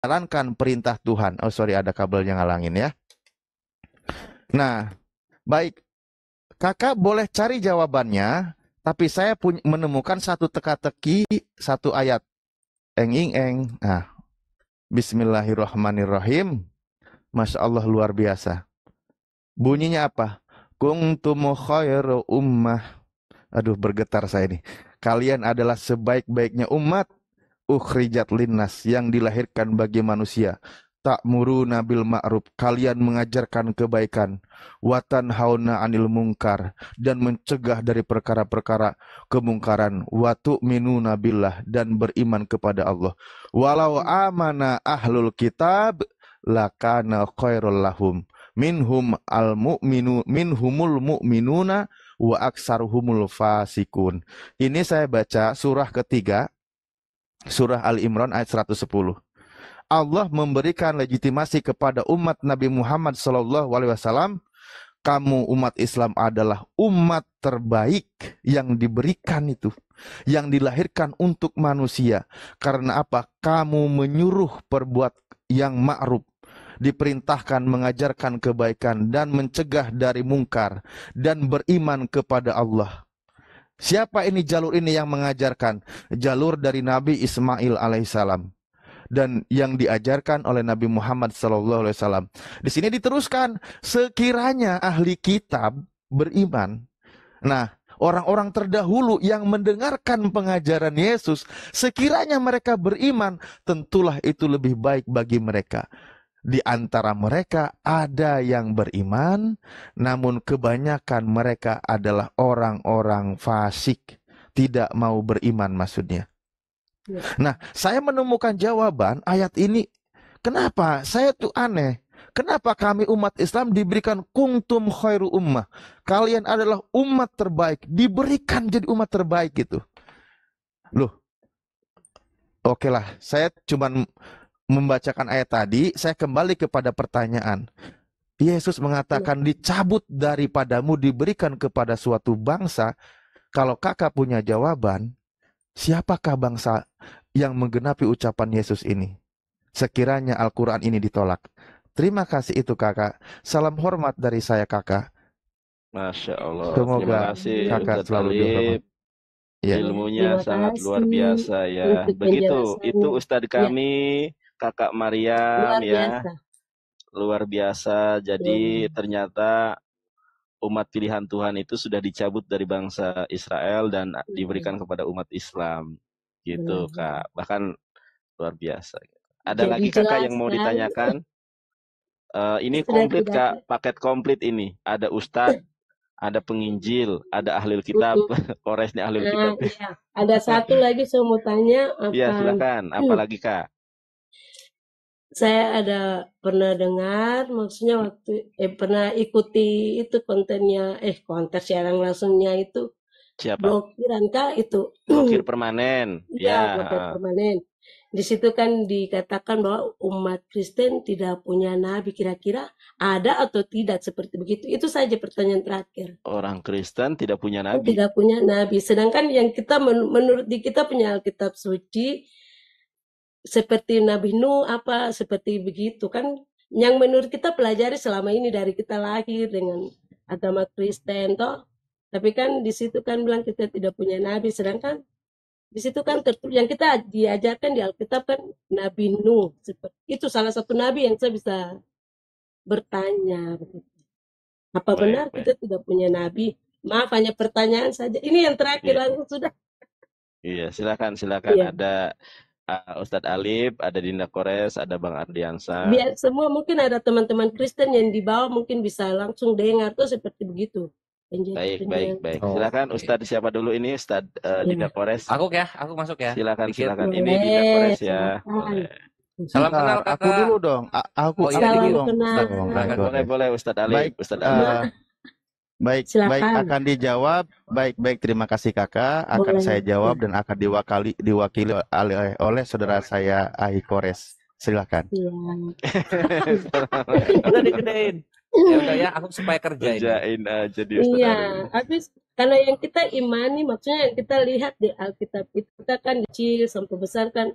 menjalankan perintah Tuhan. Oh sorry, ada kabel yang ngalangin ya. Nah, baik. Kakak boleh cari jawabannya, tapi saya menemukan satu teka-teki, satu ayat. Eng ing eng. Nah, Bismillahirrahmanirrahim. Masya Allah luar biasa. Bunyinya apa? Kuntum khairu ummah. Aduh bergetar saya ini. Kalian adalah sebaik-baiknya umat. Ukhrijat linnas, yang dilahirkan bagi manusia. Ta'muruna bil ma'ruf, kalian mengajarkan kebaikan. Watan hauna anil mungkar, dan mencegah dari perkara-perkara kemungkaran. Watu minuna billah, dan beriman kepada Allah. Walau amana ahlul kitab lakana khairul lahum. Minhumul mu'minuna wa aksaruhumul fasikun. Ini saya baca surah ketiga, surah Al-Imran ayat 110. Allah memberikan legitimasi kepada umat Nabi Muhammad SAW. Kamu umat Islam adalah umat terbaik yang diberikan itu, yang dilahirkan untuk manusia. Karena apa? Kamu menyuruh perbuat yang ma'ruf, diperintahkan mengajarkan kebaikan dan mencegah dari mungkar, dan beriman kepada Allah. Siapa ini jalur ini yang mengajarkan? Jalur dari Nabi Ismail alaihissalam, dan yang diajarkan oleh Nabi Muhammad SAW. Di sini diteruskan, sekiranya ahli kitab beriman. Nah, orang-orang terdahulu yang mendengarkan pengajaran Yesus, sekiranya mereka beriman, tentulah itu lebih baik bagi mereka. Di antara mereka ada yang beriman, namun kebanyakan mereka adalah orang-orang fasik, tidak mau beriman maksudnya. Nah, saya menemukan jawaban ayat ini. Kenapa? Saya tuh aneh. Kenapa kami umat Islam diberikan kuntum khairu ummah? Kalian adalah umat terbaik, diberikan jadi umat terbaik gitu. Loh, oke lah, saya cuman membacakan ayat tadi, saya kembali kepada pertanyaan. Yesus mengatakan dicabut daripadamu, diberikan kepada suatu bangsa. Kalau kakak punya jawaban, siapakah bangsa yang menggenapi ucapan Yesus ini? Sekiranya Al-Quran ini ditolak. Terima kasih itu kakak. Salam hormat dari saya kakak. Masya Allah. Terima Semoga kasih kakak Ustadz selalu dihormat. Alif. Ya. Ilmunya Terima sangat luar kasih biasa ya. untuk Begitu, itu penjelasannya. Ustadz Ya, kami, Kakak Maryam luar ya. biasa. Luar biasa. Jadi ternyata umat pilihan Tuhan itu sudah dicabut dari bangsa Israel dan diberikan kepada umat Islam. Gitu Kak. Bahkan luar biasa. Ada Jadi lagi kakak yang jelas mau kan? ditanyakan? Ini Sudah komplit tidak Kak, paket komplit ini. Ada Ustadz, ada penginjil, ada ahlul kitab, koresnya ahlul kitab. ya. Ada satu lagi saya mau tanya. Iya silakan, apalagi Kak? Saya ada pernah dengar, maksudnya waktu pernah ikuti itu kontennya, konten siaran langsungnya itu Siapa? blokiran Kak itu. Blokir permanen. Iya, Ya. blokir permanen. Di situ kan dikatakan bahwa umat Kristen tidak punya nabi, kira-kira ada atau tidak seperti begitu. Itu saja pertanyaan terakhir. Orang Kristen tidak punya nabi. Tidak punya nabi. Sedangkan yang kita menurut di kita punya Alkitab suci seperti Nabi Nuh apa seperti begitu kan, yang menurut kita pelajari selama ini dari kita lahir dengan agama Kristen toh. Tapi kan di situ kan bilang kita tidak punya nabi, sedangkan di situ kan yang kita diajarkan di Alkitab kan Nabi Nuh. Seperti itu salah satu nabi yang saya bisa bertanya. Apa benar kita tidak punya nabi? Maaf, hanya pertanyaan saja. Ini yang terakhir langsung sudah. Iya, silakan. Iya. Ada Ustadz Alif, ada Dinda Kores, ada Bang Ardiansa. Biar semua mungkin ada teman-teman Kristen yang di bawah mungkin bisa langsung dengar tuh seperti begitu. Baik. Silakan Ustadz siapa dulu ini? Ustadz Dinda Kores. Aku masuk ya. Silakan. Boleh, Ini Dinda Kores ya. Boleh. Salam kenal kakak. Aku dulu dong. Aku dulu dong. Boleh Ustadz Alif. Baik, akan dijawab. Baik, terima kasih kakak. Akan saya jawab dan akan diwakili oleh saudara saya Ahi Kores. Silakan. Udah digedein. Ya udah ya, aku supaya kerjain aja di Ustadz. Iya, habis karena yang kita imani, maksudnya yang kita lihat di Alkitab itu, kita kan kecil sampai besar kan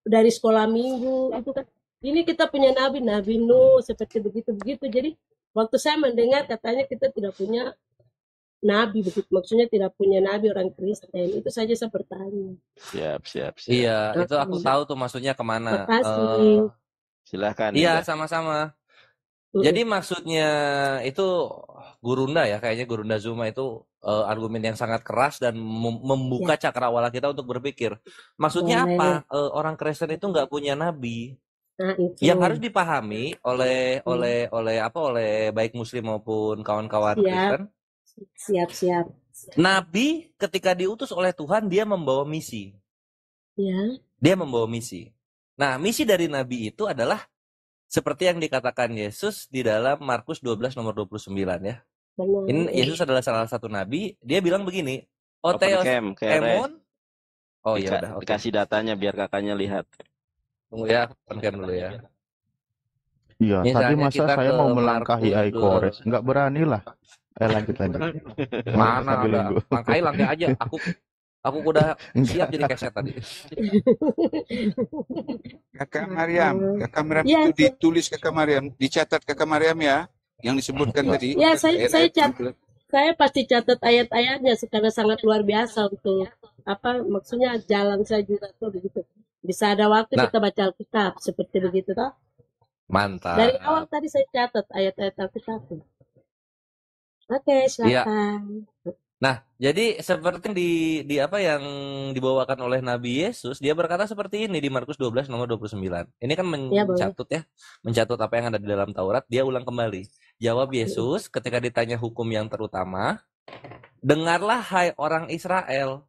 dari sekolah minggu itu kan. Ini kita punya Nabi Nuh seperti begitu-begitu. Jadi waktu saya mendengar katanya kita tidak punya Nabi begitu, maksudnya tidak punya Nabi orang Kristen, itu saja saya bertanya. Siap. Iya, itu aku tahu tuh maksudnya kemana. Makasih. Silakan. Iya, sama-sama. Jadi maksudnya itu Gurunda ya, kayaknya Gurunda Zuma itu argumen yang sangat keras dan membuka cakrawala kita untuk berpikir. Maksudnya apa? Orang Kristen itu nggak punya nabi. Nah, itu. Yang harus dipahami oleh baik Muslim maupun kawan-kawan Kristen. Siap. Nabi ketika diutus oleh Tuhan dia membawa misi. Ya. Dia membawa misi. Nah, misi dari Nabi itu adalah seperti yang dikatakan Yesus di dalam Markus 12 nomor 29 ya. Benar. Ini Yesus adalah salah satu nabi. Dia bilang begini, Oteos emon. Oh iya udah. Kasih datanya biar kakaknya lihat. Tunggu ya, open dulu ya. Iya, tadi masa saya mau melangkahi Markus Aikores, nggak berani lah. Lanjut. Mana ada? Langkai aja. Aku udah siap jadi keset tadi. Kakak Mariam ya, itu ditulis Kakak Mariam, dicatat Kakak Mariam ya, yang disebutkan tadi. Ya, saya catat. Saya pasti catat ayat-ayatnya karena sangat luar biasa untuk maksudnya jalan saya juga tuh begitu. Bisa ada waktu kita baca Alkitab seperti begitu toh. Mantap. Dari awal tadi saya catat ayat-ayat Alkitab. Oke, silakan. Ya. Nah, jadi seperti yang dibawakan oleh Nabi Yesus, dia berkata seperti ini di Markus 12 nomor 29. Ini kan mencatut apa yang ada di dalam Taurat, dia ulang kembali. Jawab Yesus ketika ditanya hukum yang terutama, dengarlah hai orang Israel.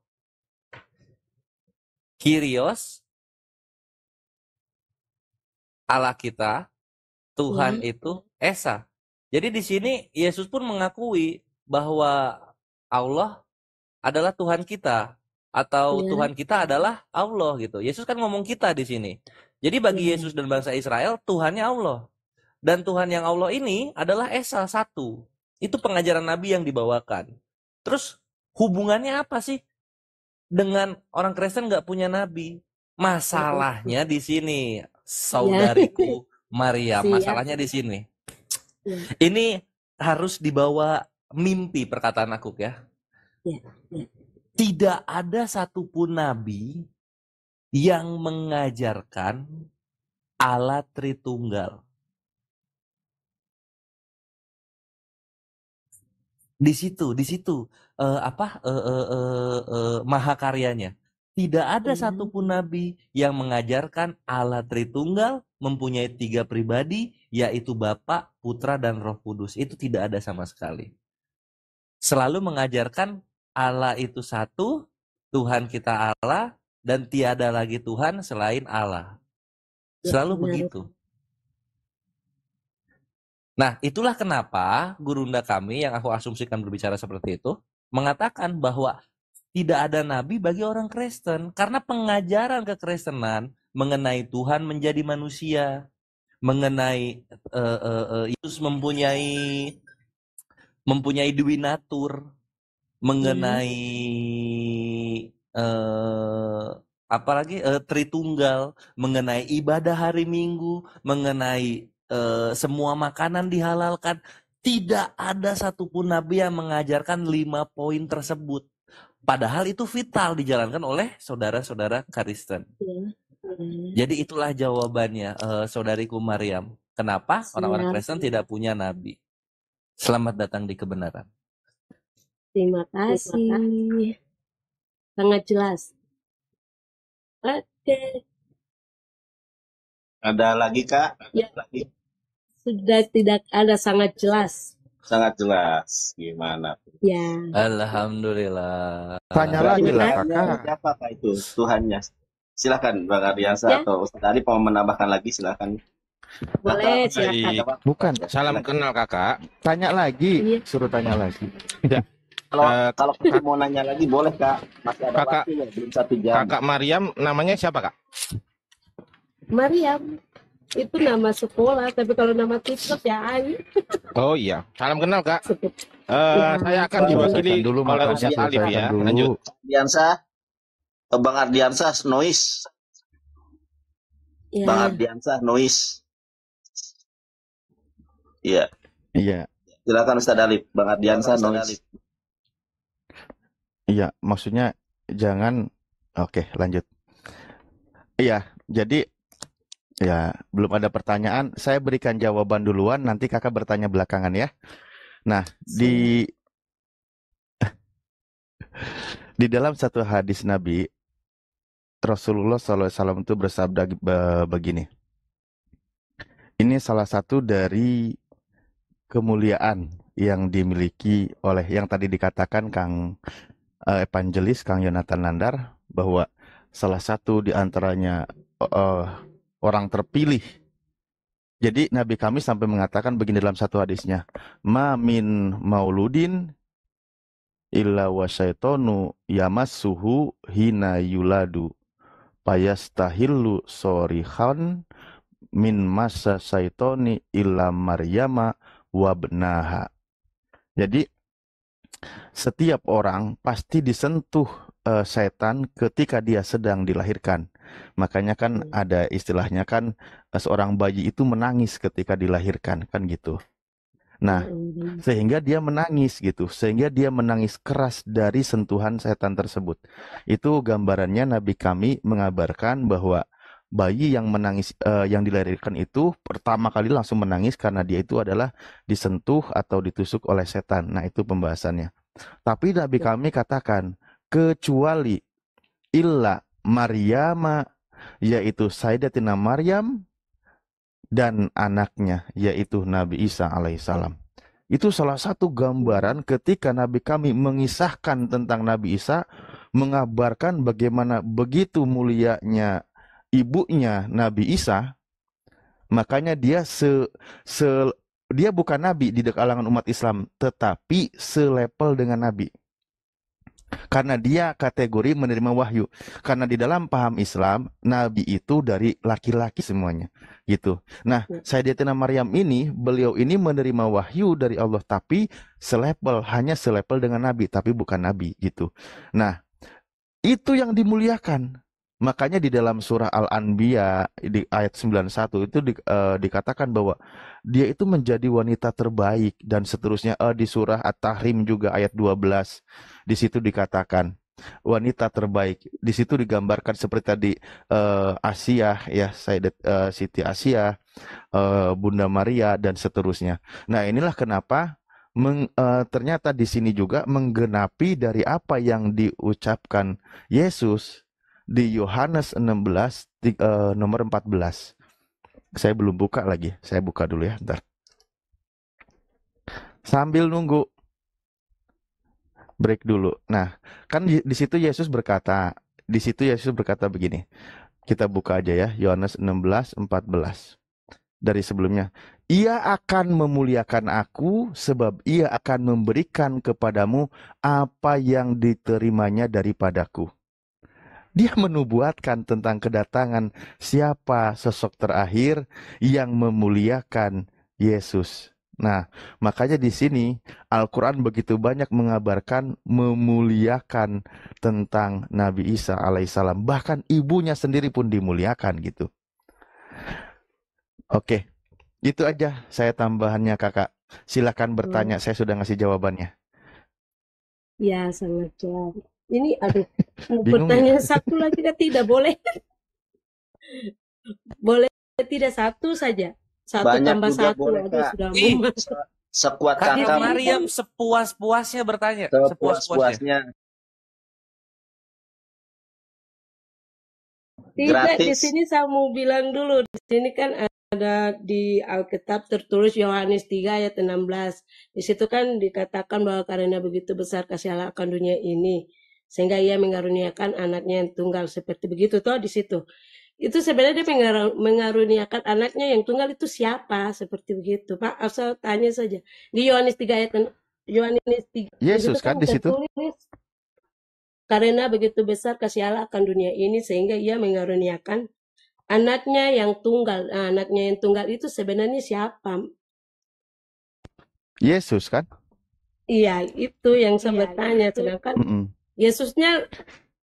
Kyrios, Allah kita, Tuhan itu Esa. Jadi di sini Yesus pun mengakui bahwa Allah adalah Tuhan kita atau Tuhan kita adalah Allah gitu. Yesus kan ngomong kita di sini. Jadi bagi Yesus dan bangsa Israel Tuhannya Allah. Dan Tuhan yang Allah ini adalah Esa satu. Itu pengajaran Nabi yang dibawakan. Terus hubungannya apa sih dengan orang Kristen nggak punya Nabi? Masalahnya di sini, saudariku Mariam. Masalahnya di sini. Ini harus dibawa mimpi perkataan aku ya. Tidak ada satupun nabi yang mengajarkan Allah Tritunggal. Di situ mahakaryanya. Tidak ada satupun nabi yang mengajarkan Allah Tritunggal mempunyai 3 pribadi, yaitu Bapa, Putra, dan Roh Kudus. Itu tidak ada sama sekali. Selalu mengajarkan Allah itu satu, Tuhan kita Allah, dan tiada lagi Tuhan selain Allah. Selalu begitu. Nah, itulah kenapa gurunda kami yang aku asumsikan berbicara seperti itu, mengatakan bahwa tidak ada nabi bagi orang Kristen. Karena pengajaran kekristenan mengenai Tuhan menjadi manusia, mengenai Yesus mempunyai dwi natur, mengenai Tritunggal, mengenai ibadah hari Minggu, mengenai semua makanan dihalalkan. Tidak ada satupun nabi yang mengajarkan 5 poin tersebut. Padahal itu vital dijalankan oleh saudara-saudara Kristen. Jadi itulah jawabannya, saudariku Mariam. Kenapa orang-orang Kristen tidak punya nabi? Selamat datang di kebenaran. Terima kasih. Sangat jelas. Oke. Ada lagi, Kak? Ya. Sudah tidak ada, sangat jelas. Sangat jelas. Gimana? Ya. Alhamdulillah. Tanya lagi lah, Kakak. Siapa Kak itu Tuhannya? Silakan Bang Ardiansa atau Ustaz Ari mau menambahkan lagi, silakan. Boleh, silakan. Bukan. Salam kenal Kakak. Tanya lagi, suruh tanya lagi. Kalau mau nanya lagi boleh Kak. Masih ada Kakak, waktu ya, belum 1 jam. Kakak Mariam namanya siapa Kak? Mariam. Itu nama sekolah, tapi kalau nama TikTok ya Ayu. Oh iya, salam kenal Kak. Saya akan diwakili dulu oleh Ustaz Alif ya. Lanjut. Ardiansa, Bang Ardiansa, noise. Ya, Bang ya. Ardiansah Nois. Iya. Iya, Silakan Ustaz Alif. Bang Ardiansah Nois. iya, maksudnya jangan. Oke, lanjut. Iya, jadi ya belum ada pertanyaan. Saya berikan jawaban duluan, nanti kakak bertanya belakangan ya. Nah, di dalam satu hadis Nabi, Rasulullah SAW itu bersabda begini. Ini salah satu dari kemuliaan yang dimiliki oleh yang tadi dikatakan Kang Evangelis, Kang Yonatan Nandar, bahwa salah satu di antaranya orang terpilih. Jadi Nabi kami sampai mengatakan begini dalam satu hadisnya, ma min mauludin illa wa syaitonu yamassuhu hina yuladu payastahillu sorihan min masa syaitoni illa maryama wabnaha. Jadi setiap orang pasti disentuh setan ketika dia sedang dilahirkan. Makanya kan ada istilahnya kan seorang bayi itu menangis ketika dilahirkan kan gitu. Nah, sehingga dia menangis gitu, sehingga dia menangis keras dari sentuhan setan tersebut. Itu gambarannya Nabi kami mengabarkan bahwa bayi yang menangis yang dilahirkan itu pertama kali langsung menangis karena dia itu adalah disentuh atau ditusuk oleh setan. Nah, itu pembahasannya. Tapi Nabi kami katakan kecuali illa Maryama, yaitu Sayyidatina Maryam dan anaknya yaitu Nabi Isa alaihissalam. Itu salah satu gambaran ketika Nabi kami mengisahkan tentang Nabi Isa, mengabarkan bagaimana begitu mulianya ibunya Nabi Isa. Makanya dia dia bukan nabi di kalangan umat Islam, tetapi selevel dengan nabi. Karena dia kategori menerima wahyu. Karena di dalam paham Islam, nabi itu dari laki-laki semuanya, gitu. Nah, Sayyidatina Maryam ini, beliau ini menerima wahyu dari Allah, tapi hanya selevel dengan nabi, tapi bukan nabi, gitu. Nah, itu yang dimuliakan. Makanya di dalam surah Al-Anbiya di ayat 91 itu dikatakan bahwa dia itu menjadi wanita terbaik dan seterusnya. Di surah At-Tahrim juga ayat 12 di situ dikatakan wanita terbaik. Di situ digambarkan seperti tadi Asia ya, Siti Asia, Bunda Maria dan seterusnya. Nah, inilah kenapa ternyata di sini juga menggenapi dari apa yang diucapkan Yesus di Yohanes 16 nomor 14. Saya belum buka lagi. Saya buka dulu ya, bentar. Sambil nunggu. Break dulu. Nah, kan di situ Yesus berkata begini. Kita buka aja ya, Yohanes 16:14. Dari sebelumnya. Ia akan memuliakan aku sebab ia akan memberikan kepadamu apa yang diterimanya daripadaku. Dia menubuatkan tentang kedatangan siapa sosok terakhir yang memuliakan Yesus. Nah, makanya di sini Al-Quran begitu banyak mengabarkan memuliakan tentang Nabi Isa alaihissalam. Bahkan ibunya sendiri pun dimuliakan gitu. Oke, itu aja saya tambahannya kakak. Silakan bertanya, saya sudah ngasih jawabannya. Ya, sangat jelas. Ini aduh, Bingung pertanyaan ya? satu lagi kan tidak boleh. Boleh tidak satu saja. Satu Banyak tambah juga satu boleh, aduh Kak. sudah Ih, mumet. Sekuat Kakak kakak, Maryam sepuas-puasnya bertanya. sepuas-puasnya. Tidak, di Gratis. sini saya mau bilang dulu. Di sini kan ada di Alkitab tertulis Yohanes 3 ayat 16. Di situ kan dikatakan bahwa karena begitu besar kasih Allah akan dunia ini, sehingga ia mengaruniakan anaknya yang tunggal, seperti begitu toh di situ. Itu sebenarnya dia mengaruniakan anaknya yang tunggal itu siapa? Seperti begitu, Pak. Asal tanya saja. Di Yohanes 3 ayat Yohanes 3 Yesus kan di situ. tertulis karena begitu besar kasih Allah akan dunia ini sehingga ia mengaruniakan anaknya yang tunggal. Nah, anaknya yang tunggal itu sebenarnya siapa? Yesus kan? Iya, itu yang saya bertanya. Sedangkan Yesusnya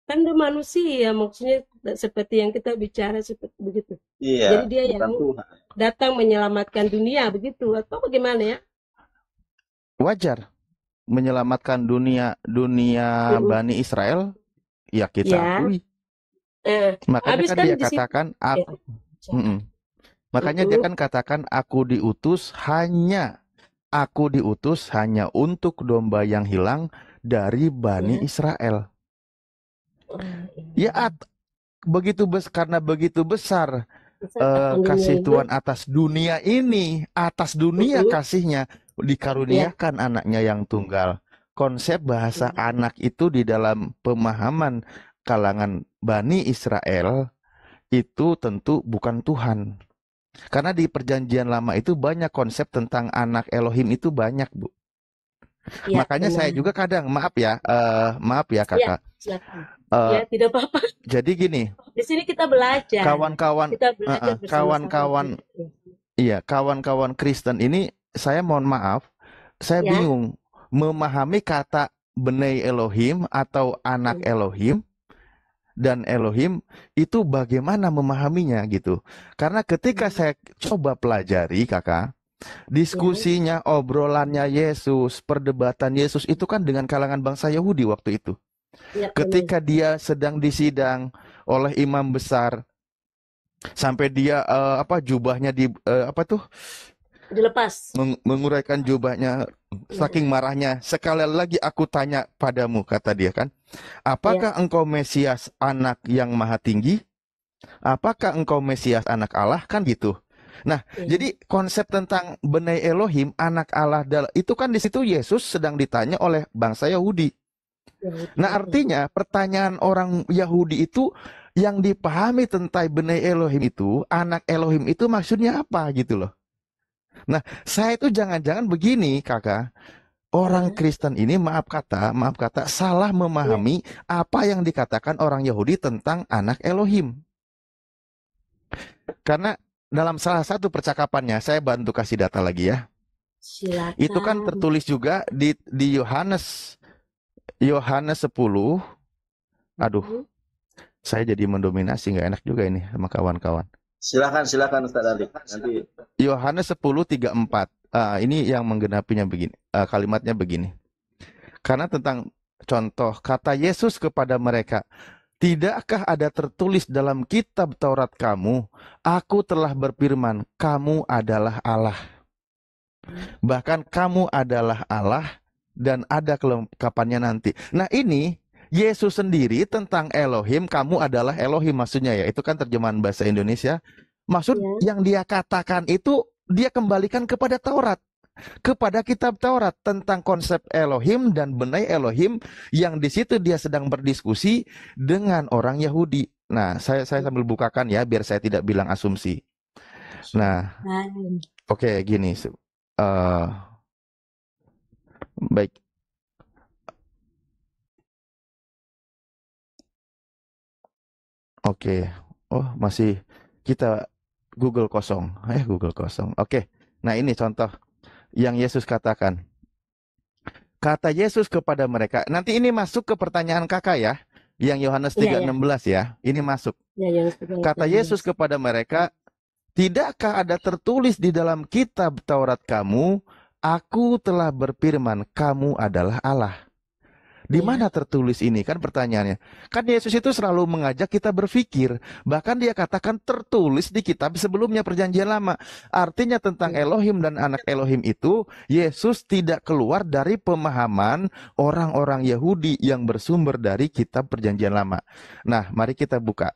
kan dia manusia, maksudnya seperti yang kita bicara seperti begitu. Iya, Jadi dia bukan yang Tuhan. datang menyelamatkan dunia begitu atau bagaimana ya? Wajar menyelamatkan dunia Bani Israel, ya kita Ya. akui. Makanya Habis kan kan dia di situ. katakan aku, makanya dia kan katakan aku diutus hanya untuk domba yang hilang dari Bani Israel. Ya karena begitu besar kasih Tuhan atas dunia ini, atas dunia kasihnya, dikaruniakan anaknya yang tunggal. Konsep bahasa anak itu di dalam pemahaman kalangan Bani Israel itu tentu bukan Tuhan. Karena di perjanjian lama itu banyak konsep tentang anak Elohim itu banyak, Bu. Ya, Makanya saya juga kadang, maaf ya kakak. Ya, tidak apa-apa. Jadi gini, di sini kita belajar. Kawan-kawan Kristen ini, saya mohon maaf, saya bingung memahami kata Bnei Elohim atau anak Elohim dan Elohim itu bagaimana memahaminya gitu. Karena ketika saya coba pelajari kakak, diskusinya, obrolannya Yesus, perdebatan Yesus itu kan dengan kalangan bangsa Yahudi waktu itu. Ketika dia sedang disidang oleh imam besar, sampai dia jubahnya dilepas, menguraikan jubahnya, saking marahnya. Sekali lagi aku tanya padamu, kata dia kan, apakah engkau Mesias, anak yang maha tinggi? Apakah engkau Mesias, anak Allah? Kan gitu. Nah, jadi konsep tentang Bnei Elohim, anak Allah, itu kan di situ Yesus sedang ditanya oleh bangsa Yahudi. Nah, artinya pertanyaan orang Yahudi itu yang dipahami tentang Bnei Elohim itu, anak Elohim itu maksudnya apa gitu loh. Nah, saya itu jangan-jangan begini, kakak. Orang Kristen ini maaf kata salah memahami apa yang dikatakan orang Yahudi tentang anak Elohim. Karena dalam salah satu percakapannya, saya bantu kasih data lagi ya. Silakan. Itu kan tertulis juga di Yohanes 10. Aduh, saya jadi mendominasi, nggak enak juga ini sama kawan-kawan. Silakan Ustaz Ali. Nanti Yohanes 10:34. Ini yang menggenapinya begini. Kalimatnya begini. Karena tentang contoh kata Yesus kepada mereka, tidakkah ada tertulis dalam kitab Taurat kamu, aku telah berfirman, kamu adalah Allah. Bahkan kamu adalah Allah dan ada kelengkapannya nanti. Nah ini Yesus sendiri tentang Elohim, kamu adalah Elohim maksudnya ya. Itu kan terjemahan bahasa Indonesia. Maksud yang dia katakan itu dia kembalikan kepada Taurat, kepada kitab Taurat tentang konsep Elohim dan Bnei Elohim, yang di situ dia sedang berdiskusi dengan orang Yahudi. Nah, saya sambil bukakan ya biar saya tidak bilang asumsi. Nah, oke, gini. Baik. Oke. Oh, masih kita Google kosong. Google kosong. Oke. Nah, ini contoh yang Yesus katakan. Kata Yesus kepada mereka. Nanti ini masuk ke pertanyaan kakak ya. Yang Yohanes 3:16 ya. Ini masuk. Kata Yesus kepada mereka, tidakkah ada tertulis di dalam kitab Taurat kamu, aku telah berfirman, kamu adalah Allah. Di mana tertulis ini? Kan pertanyaannya. Kan Yesus itu selalu mengajak kita berpikir. Bahkan dia katakan tertulis di kitab sebelumnya perjanjian lama. Artinya tentang Elohim dan anak Elohim itu, Yesus tidak keluar dari pemahaman orang-orang Yahudi yang bersumber dari kitab perjanjian lama. Nah, mari kita buka.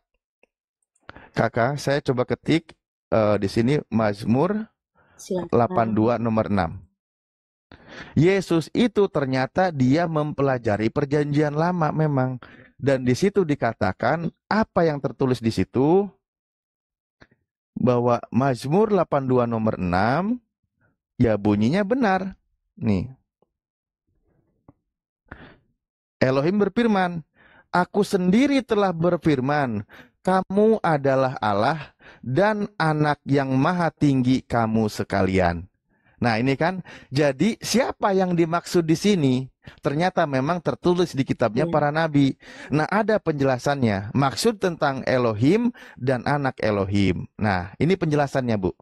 Kakak, saya coba ketik di sini Mazmur 82 nomor 6. Yesus itu ternyata dia mempelajari perjanjian lama memang. Dan di situ dikatakan apa yang tertulis di situ, bahwa Mazmur 82 nomor 6 ya bunyinya benar. Nih. Elohim berfirman, aku sendiri telah berfirman, kamu adalah Allah dan anak yang maha tinggi kamu sekalian. Nah, ini kan, jadi siapa yang dimaksud di sini? Ternyata memang tertulis di kitabnya para nabi. Nah, ada penjelasannya. Maksud tentang Elohim dan anak Elohim. Nah, ini penjelasannya, Bu.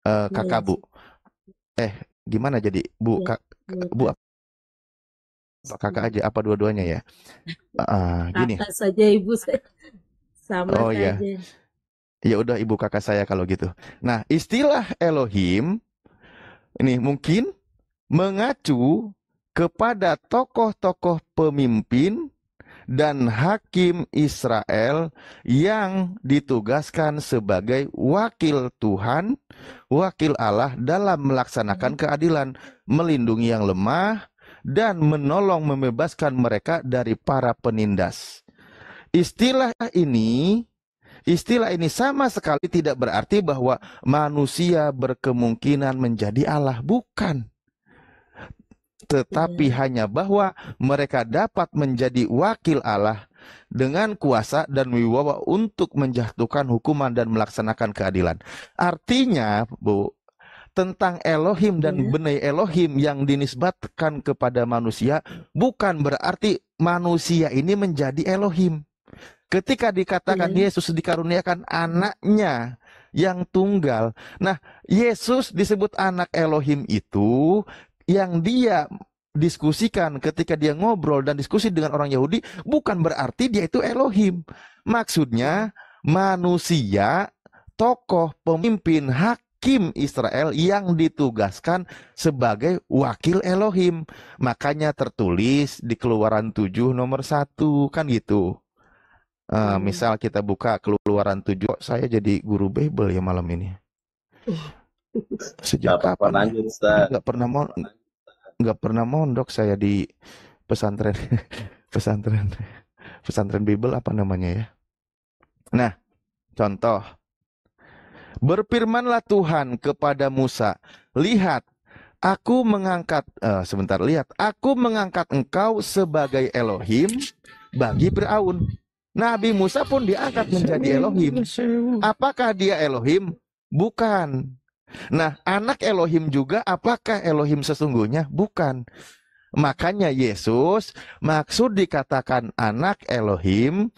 Kakak, Bu. Gimana jadi, Bu? Bu, kakak aja, apa dua-duanya ya? Gini. Kakak saja, Ibu sama Oh saja. iya. Ya udah, ibu kakak saya kalau gitu. Nah, istilah Elohim ini mungkin mengacu kepada tokoh-tokoh pemimpin dan hakim Israel yang ditugaskan sebagai wakil Tuhan, wakil Allah dalam melaksanakan keadilan, melindungi yang lemah, dan menolong membebaskan mereka dari para penindas. Istilah ini sama sekali tidak berarti bahwa manusia berkemungkinan menjadi Allah, bukan. Tetapi hanya bahwa mereka dapat menjadi wakil Allah dengan kuasa dan wibawa untuk menjatuhkan hukuman dan melaksanakan keadilan. Artinya, Bu, tentang Elohim dan Benai Elohim yang dinisbatkan kepada manusia bukan berarti manusia ini menjadi Elohim. Ketika dikatakan Yesus dikaruniakan anaknya yang tunggal. Nah, Yesus disebut anak Elohim itu yang dia diskusikan ketika dia ngobrol dan diskusi dengan orang Yahudi bukan berarti dia itu Elohim. Maksudnya manusia, tokoh, pemimpin, hakim Israel yang ditugaskan sebagai wakil Elohim. Makanya tertulis di Keluaran 7 nomor 1 kan gitu. Misal kita buka Keluaran 7, kok saya jadi guru Bible ya malam ini. Sejak kapan? Nggak pernah mondok saya di pesantren pesantren Bible apa namanya ya. Nah, contoh. Berfirmanlah Tuhan kepada Musa, lihat, aku mengangkat engkau sebagai Elohim bagi Firaun. Nabi Musa pun diangkat menjadi Elohim. Apakah dia Elohim? Bukan. Nah, anak Elohim juga, apakah Elohim sesungguhnya? Bukan. Makanya Yesus, maksud dikatakan anak Elohim,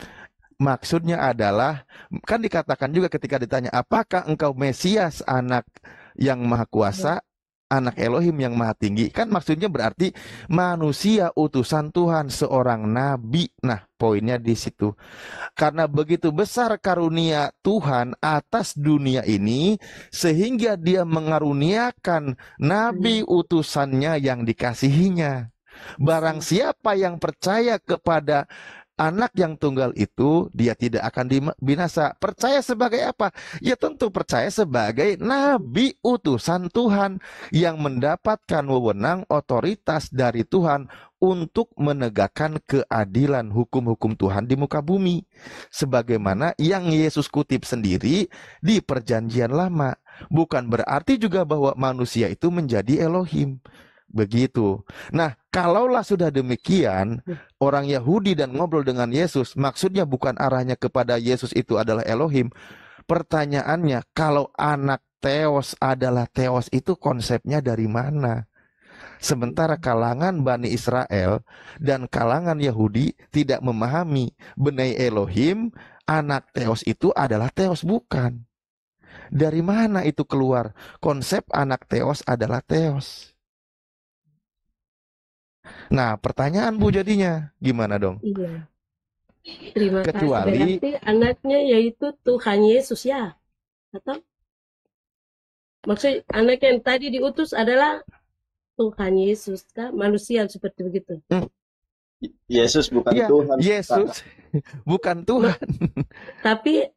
maksudnya adalah, kan dikatakan juga ketika ditanya, apakah engkau Mesias, anak yang maha kuasa, anak Elohim yang maha tinggi? Kan maksudnya berarti manusia utusan Tuhan, seorang nabi. Nah, poinnya di situ. Karena begitu besar karunia Tuhan atas dunia ini, sehingga dia mengaruniakan nabi utusannya yang dikasihinya. Barang siapa yang percaya kepada anak yang tunggal itu, dia tidak akan binasa. Percaya sebagai apa? Ya tentu percaya sebagai nabi utusan Tuhan yang mendapatkan wewenang otoritas dari Tuhan untuk menegakkan keadilan hukum-hukum Tuhan di muka bumi. Sebagaimana yang Yesus kutip sendiri di Perjanjian Lama. Bukan berarti juga bahwa manusia itu menjadi Elohim. Begitu. Nah, kalaulah sudah demikian, orang Yahudi dan ngobrol dengan Yesus, maksudnya bukan arahnya kepada Yesus itu adalah Elohim. Pertanyaannya, kalau anak Theos adalah Theos, itu konsepnya dari mana? Sementara kalangan Bani Israel dan kalangan Yahudi tidak memahami Benai Elohim, anak Theos itu adalah Theos, bukan. Dari mana itu keluar? Konsep anak Theos adalah Theos. Nah, pertanyaan Bu jadinya gimana dong? Iya. Terima Kecuali, kasih. Berarti anaknya yaitu Tuhan Yesus ya? Atau maksud anak yang tadi diutus adalah Tuhan Yesus kah? Manusia seperti begitu? Yesus bukan ya, Tuhan. Yesus bukan Tuhan. Tapi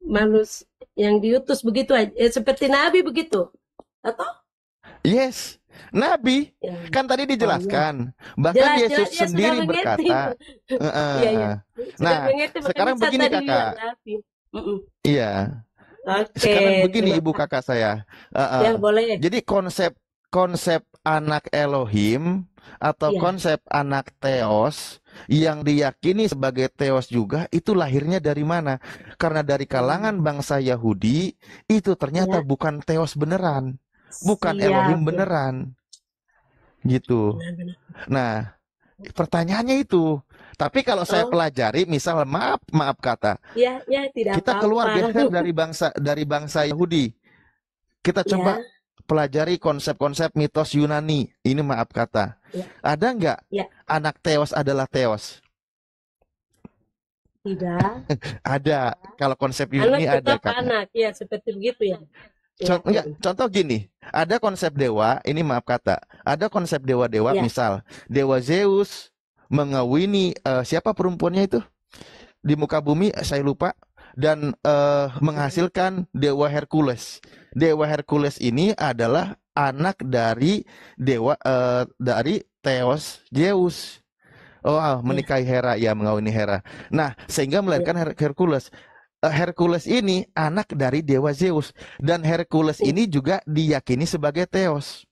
manusia yang diutus begitu aja, seperti Nabi begitu? Atau? Yes. Nabi, kan tadi dijelaskan. Bahkan Yesus sendiri berkata. Nah, sekarang begini kakak. Iya. Okay. Sekarang begini ibu kakak saya. Ya, boleh. Jadi konsep konsep anak Elohim atau Iya, konsep anak Theos yang diyakini sebagai Theos juga itu lahirnya dari mana? Karena dari kalangan bangsa Yahudi itu ternyata ya, bukan Theos beneran, bukan Elohim siap, ya. beneran, gitu. Benar-benar. Nah, pertanyaannya itu. Tapi kalau saya Oh, pelajari, misal maaf kata, ya, ya, tidak kita keluar apa-apa. geser dari bangsa Yahudi. Kita coba Ya, pelajari konsep-konsep mitos Yunani. Ini maaf kata. ya, Ada nggak ya, anak Theos adalah Theos? tidak. Ada. Kalau konsep Anak Yunani ada, tetap Kakak. anak, ya, seperti begitu ya. Ya, Contoh gini, ada konsep dewa, ini maaf kata, ada konsep dewa-dewa, ya, misal Dewa Zeus mengawini siapa perempuannya itu di muka bumi, saya lupa, dan menghasilkan Dewa Hercules. Dewa Hercules ini adalah anak dari dari Theos Zeus. Oh, ya, menikahi Hera, ya, mengawini Hera. Nah, sehingga ya, melahirkan Hercules. Hercules ini anak dari Dewa Zeus, dan Hercules ya, ini juga diyakini sebagai Theos.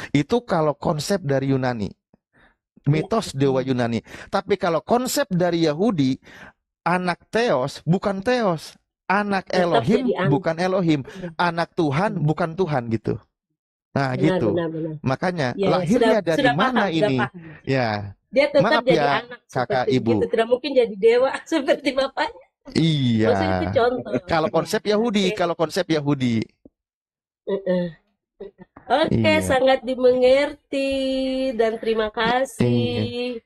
Itu kalau konsep dari Yunani, ya, mitos dewa Yunani. Tapi kalau konsep dari Yahudi, anak Theos bukan Theos, anak tetap jadi Elohim anak. bukan Elohim, Ya, anak Tuhan bukan Tuhan, gitu. Nah, benar, gitu. benar, benar. Makanya Ya, ya, lahirnya sudah dari mana paham, sudah ini? paham. Ya, Dia tetap maaf jadi ya, anak kakak, seperti ibu. begitu, tidak mungkin jadi dewa seperti bapaknya. Maksudnya itu Iya. contoh. Kalau Ya, konsep Yahudi, oke. kalau konsep Yahudi. Heeh. Oke, Iya. sangat dimengerti dan terima Iya. kasih.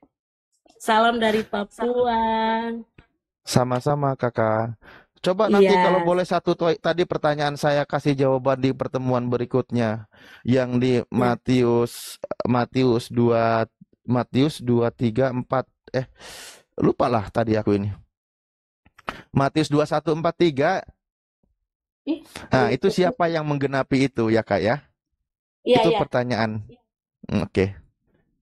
Salam dari Papua. Sama-sama, Kakak. Coba nanti kalau Iya, boleh tadi pertanyaan saya kasih jawaban di pertemuan berikutnya yang di ya, Matius 2:3-4 lupa lah tadi aku ini. Matius 21:43. ih, Nah, itu siapa yang menggenapi itu ya, Kak ya? iya, Itu iya. pertanyaan. Oke.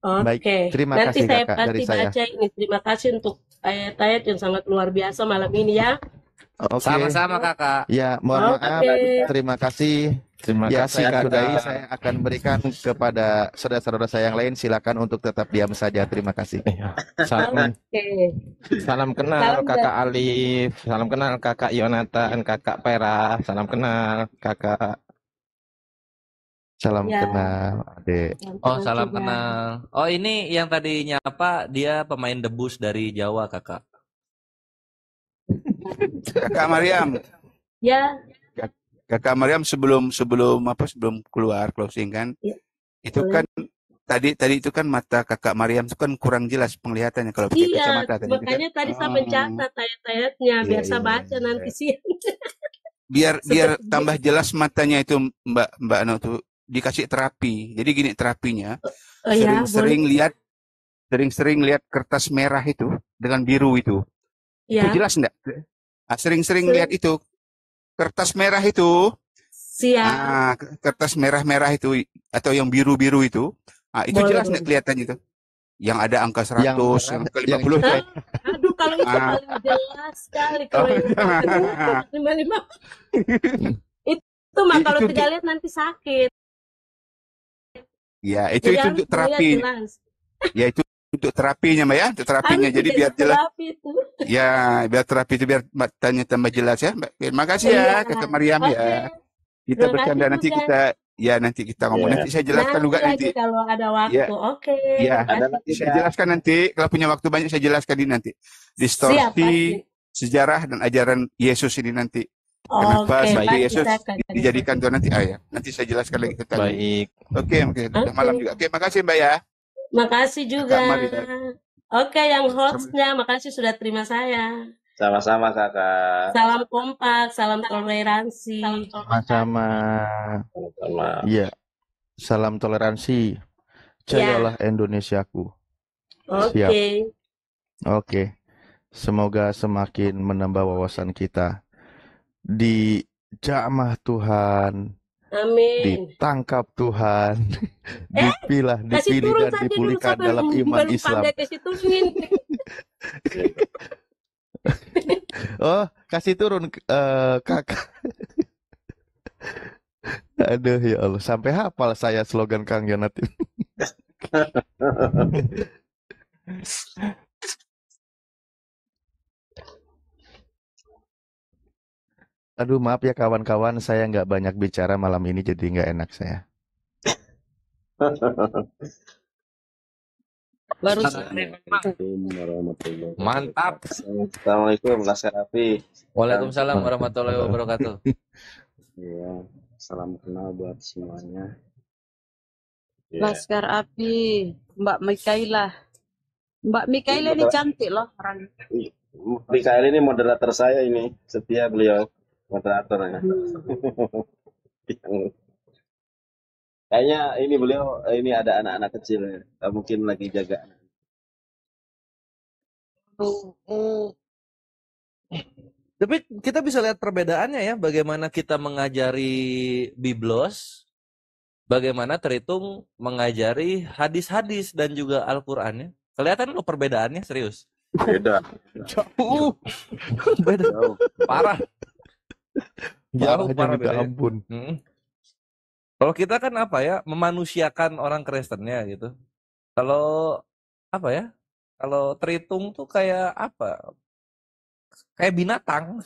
Baik, Oke, terima nanti kasih saya Kakak dari pasti saya. baca ini. Terima kasih untuk ayat-ayat yang sangat luar biasa malam ini ya. Oke. Sama-sama kakak. Ya, mohon maaf. Oke, Terima kasih. Terima Ya, kasih saya sudahi. kakak. Saya akan berikan kepada saudara-saudara saya yang lain. Silakan untuk tetap diam saja. Terima kasih. Salam, oke. salam kenal Salam kakak Alif, salam kenal kakak Yonatan, kakak Pera, salam kenal kakak. Salam Ya, kenal, Adek. Oh, salam salam juga. kenal. Oh, ini yang tadi nyapa, dia pemain debus dari Jawa, kakak. Kakak Mariam, Ya, Kakak Mariam sebelum keluar closing kan, ya, itu boleh. kan tadi itu kan mata Kakak Mariam itu kan kurang jelas penglihatannya kalau pakai Iya, kacamata tadi itu kan. makanya tadi saya mencatat ayat-ayatnya Iya, biar saya iya, baca iya. nanti siang. Biar Seperti tambah jelas matanya itu Mbak Ano tuh dikasih terapi. Jadi gini terapinya, oh ya, boleh. sering-sering lihat kertas merah itu dengan biru itu. Itu Ya, jelas enggak? Sering-sering sering. lihat itu kertas merah itu. Siap. Kertas merah-merah itu atau yang biru-biru itu. Itu Boleh, jelas enggak boleh. kelihatannya itu? Yang ada angka 100, Yang merah, angka yang 50. Hah? Aduh, kalau itu Ah. paling jelas sekali kalau yang jangan. 55. Itu mah kalau Itu tidak lihat nanti sakit. ya, itu Jadi harus untuk melihat terapi. jelas. Ya, itu untuk terapinya, Mbak ya, untuk terapinya. Harus Jadi biar dikasih jelas. terapi itu. Ya, biar terapi itu biar matanya tambah jelas ya. Terima kasih Iya. ya Kakak Mariam Oke. ya. Kita Terima bercanda kasih nanti juga. nanti kita ngomong. Ya. Nanti saya jelaskan juga Nanti nanti. lagi kalau ada waktu. Ya. Oke. Ya, Terima nanti kasih. saya jelaskan nanti. Kalau punya waktu banyak saya jelaskan ini nanti. Siap, Distorsi pasti. sejarah dan ajaran Yesus ini nanti. Kenapa Oke, sampai pasti Yesus saya akan dijadikan Tuhan nanti? Ya. Nanti saya jelaskan lagi tentang ini. Baik. Oke, udah Oke. malam juga. Oke, makasih Mbak ya. Makasih juga. Kakak Maria. Oke, yang hostnya makasih sudah terima saya. Sama-sama kakak. Salam kompak, salam toleransi. Sama-sama. Sama. Iya. Salam toleransi. Jayalah Indonesiaku. Siap. Oke. Oke. Semoga semakin menambah wawasan kita. Dijamah Tuhan, Amin. ditangkap Tuhan, dipilah, Kasih dipilih turun dan saja dulu dipulihkan sampai dalam iman belum Islam. pandai kasih turunin. Oh, kasih turun kakak. Aduh ya Allah, sampai hafal saya slogan Kang Yonat. Aduh maaf ya kawan-kawan, saya nggak banyak bicara malam ini jadi nggak enak saya. Baru Mantap. Assalamualaikum Mas Karafi. Waalaikumsalam warahmatullahi wabarakatuh. Iya, salam kenal buat semuanya. Laskar Api, Mbak Mikaela. Mbak Mikaela ini cantik loh orang. Mikael ini moderator saya ini, setia beliau moderatornya. Kayaknya ini beliau ini ada anak-anak kecil ya, mungkin lagi jaga. Tapi kita bisa lihat perbedaannya ya, bagaimana kita mengajari Biblos, bagaimana Tritung mengajari hadis-hadis dan juga Al-Qur'annya. Kelihatan loh perbedaannya, serius. Beda. Jauh. Beda. Jauh. Parah. Jauh Parahnya parah minta bedanya. ampun. Kalau kita kan apa ya, memanusiakan orang Kristennya gitu. Kalau apa ya? Kalau Tritung tuh kayak apa? Kayak binatang.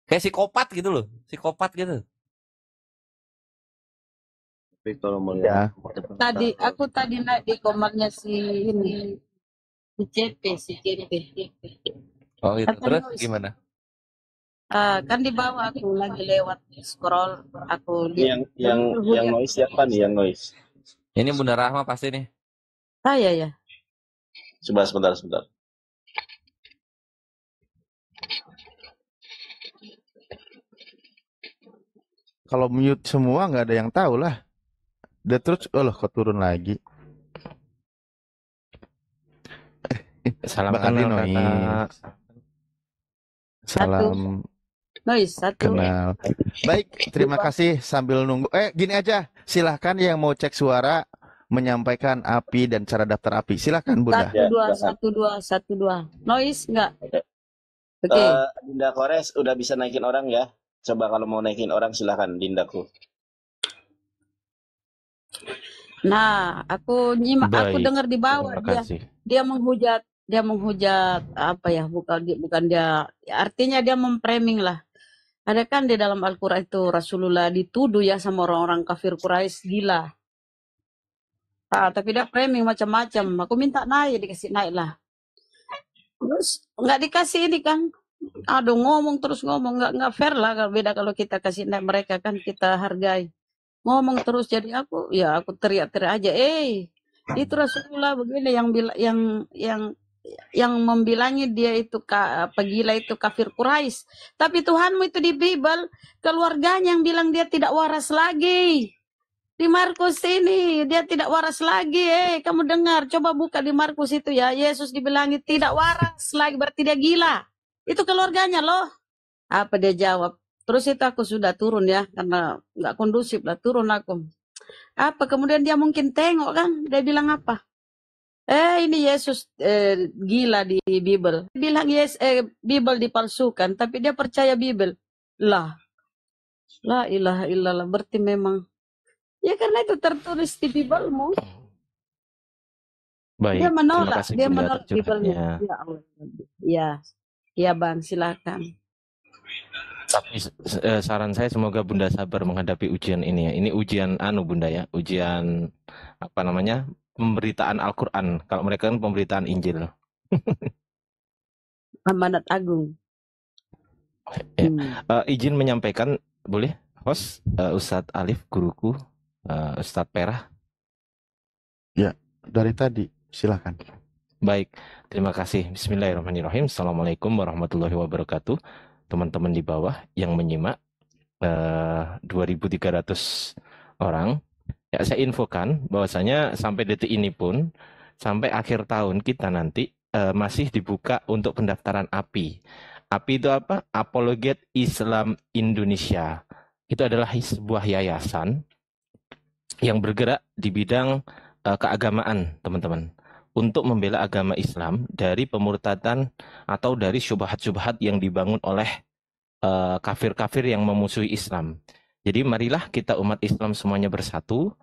Kayak psikopat gitu loh. Psikopat gitu. Tapi kalau melihat Tadi aku tadi naik di komarnya si ini. Si CP. Oh gitu. Kata Terus Nois, gimana? kan di bawah aku lagi lewat scroll, aku lihat yang noise siapa nih yang noise? Ini Bunda Rahma pasti nih. saya ya. Coba sebentar. Kalau mute semua nggak ada yang tahu lah. Udah terus, oh loh kok turun lagi. Salam Bang Adi kenal Nois. kakak. Salam Noise satu. kenal. Baik, terima kasih sambil nunggu. Gini aja, silahkan yang mau cek suara menyampaikan API dan cara daftar API. Silahkan Bunda. 1212. Noise enggak? Oke. Dinda Kores udah bisa naikin orang ya. Coba kalau mau naikin orang silahkan Dindaku. Nah, aku nyimak, aku Baik, dengar di bawah terima kasih. dia menghujat apa ya, bukan dia, artinya dia memframing lah. Ada kan di dalam Al-Qur'an itu Rasulullah dituduh ya sama orang-orang kafir Quraisy gila. Tapi dia framing macam-macam. Aku minta naik, dikasih naik lah. Terus nggak dikasih ini kan. Aduh, ngomong terus ngomong, nggak fair lah. Beda kalau kita kasih naik mereka kan kita hargai. Ngomong terus, jadi aku teriak-teriak aja, itu Rasulullah begini yang membilangi dia itu gila itu kafir Quraisy. Tapi Tuhanmu itu di Bible keluarganya yang bilang dia tidak waras lagi. Di Markus ini dia tidak waras lagi. Kamu dengar, coba buka di Markus itu ya. Yesus dibilangi tidak waras lagi, berarti dia gila. Itu keluarganya loh. Apa dia jawab? Terus itu aku sudah turun ya, karena nggak kondusif lah, turun aku. Apa kemudian dia mungkin tengok kan, dia bilang apa? Ini Yesus gila di Bible. Bilang Bible dipalsukan, tapi dia percaya Bible. La ilaha illallah, berarti memang. Ya karena itu tertulis di Bible-mu. Baik, Dia menolak, terima kasih dia Bunda menolak atas curhatnya. Bible-nya. Ya Allah. Ya Bang, silakan. Tapi saran saya semoga Bunda sabar menghadapi ujian ini ya. Ini ujian Bunda ya, ujian apa namanya? Pemberitaan Al-Qur'an. Kalau mereka kan pemberitaan Injil. Amanat Agung. Ya. Izin menyampaikan, boleh? Host Ustadz Alif, guruku, Ustadz Perah. Ya, dari tadi, silakan. Baik, terima kasih. Bismillahirrahmanirrahim. Assalamualaikum warahmatullahi wabarakatuh. Teman-teman di bawah yang menyimak 2.300 orang. Ya, saya infokan bahwasanya sampai detik ini pun, sampai akhir tahun kita nanti masih dibuka untuk pendaftaran API. API itu apa? Apologet Islam Indonesia. Itu adalah sebuah yayasan yang bergerak di bidang keagamaan, teman-teman. Untuk membela agama Islam dari pemurtadan atau dari syubhat-syubhat yang dibangun oleh kafir-kafir yang memusuhi Islam. Jadi marilah kita umat Islam semuanya bersatu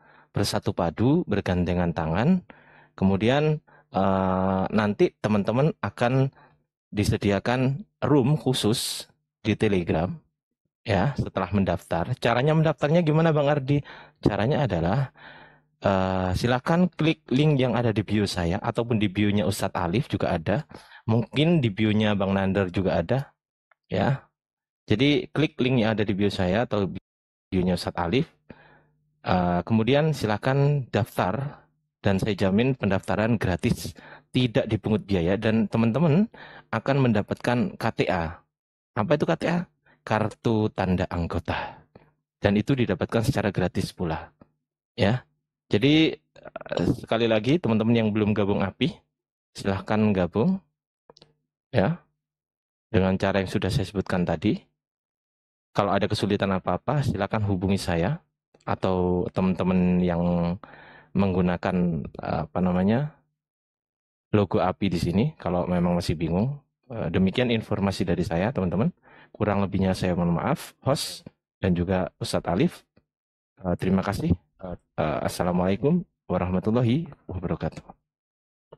padu, bergandengan tangan. Kemudian nanti teman-teman akan disediakan room khusus di Telegram ya setelah mendaftar. Caranya mendaftarnya gimana Bang Ardi? Caranya adalah silakan klik link yang ada di bio saya ataupun di bio-nya Ustadz Alif juga ada. Mungkin di bio-nya Bang Nandar juga ada ya. Jadi klik link yang ada di bio saya atau bio-nya Ustadz Alif. Kemudian silakan daftar dan saya jamin pendaftaran gratis, tidak dipungut biaya dan teman-teman akan mendapatkan KTA. Apa itu KTA? Kartu tanda anggota. Dan itu didapatkan secara gratis pula. Ya. Jadi sekali lagi teman-teman yang belum gabung API, silahkan gabung. Ya. Dengan cara yang sudah saya sebutkan tadi. Kalau ada kesulitan apa-apa, silakan hubungi saya atau teman-teman yang menggunakan logo API di sini kalau memang masih bingung. Demikian informasi dari saya, teman-teman. Kurang lebihnya saya mohon maaf, host dan juga Ustadz Alif. Terima kasih. Assalamualaikum warahmatullahi wabarakatuh.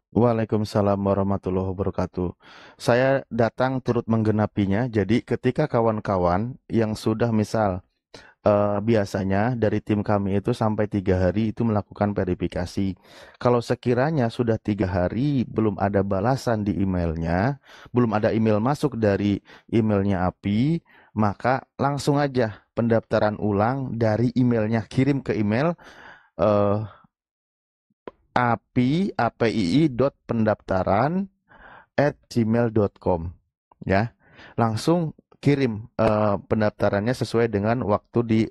Waalaikumsalam warahmatullahi wabarakatuh. Saya datang turut menggenapinya. Jadi ketika kawan-kawan yang sudah misal biasanya dari tim kami itu sampai 3 hari itu melakukan verifikasi. Kalau sekiranya sudah 3 hari belum ada balasan di emailnya, belum ada email masuk dari emailnya API, maka langsung aja pendaftaran ulang dari emailnya, kirim ke email apii.pendaftaran@gmail.com ya. Langsung kirim pendaftarannya sesuai dengan waktu di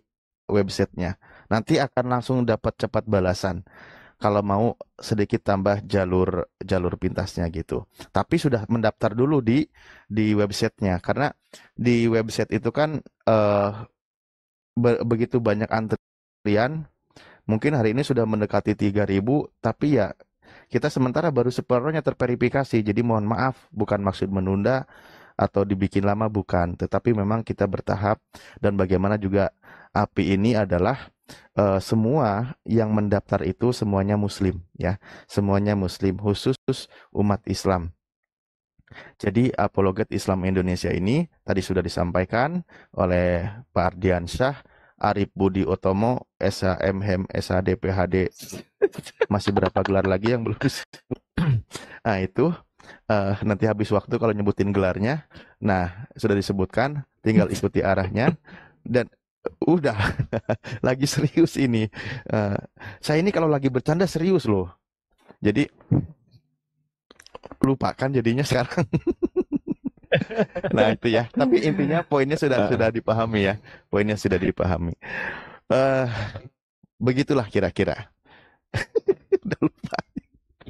websitenya. Nanti akan langsung dapat cepat balasan. Kalau mau sedikit tambah jalur pintasnya gitu. Tapi sudah mendaftar dulu di websitenya karena di website itu kan begitu banyak antrian. Mungkin hari ini sudah mendekati 3.000, tapi ya kita sementara baru separuhnya terverifikasi. Jadi mohon maaf, bukan maksud menunda atau dibikin lama, bukan. Tetapi memang kita bertahap dan bagaimana juga API ini adalah semua yang mendaftar itu semuanya Muslim ya. Semuanya Muslim, khusus umat Islam. Jadi Apologet Islam Indonesia ini tadi sudah disampaikan oleh Pak Ardiansyah, Arif Budi Utomo, SHM, SHD, PHD. Masih berapa gelar lagi yang belum disebut? Nah itu nanti habis waktu kalau nyebutin gelarnya. Nah sudah disebutkan, tinggal ikuti arahnya. Dan udah, lagi serius ini. Saya ini kalau lagi bercanda serius loh. Jadi lupakan jadinya sekarang. Nah itu ya, tapi intinya poinnya sudah dipahami ya, poinnya sudah dipahami. Begitulah kira-kira. Udah lupa.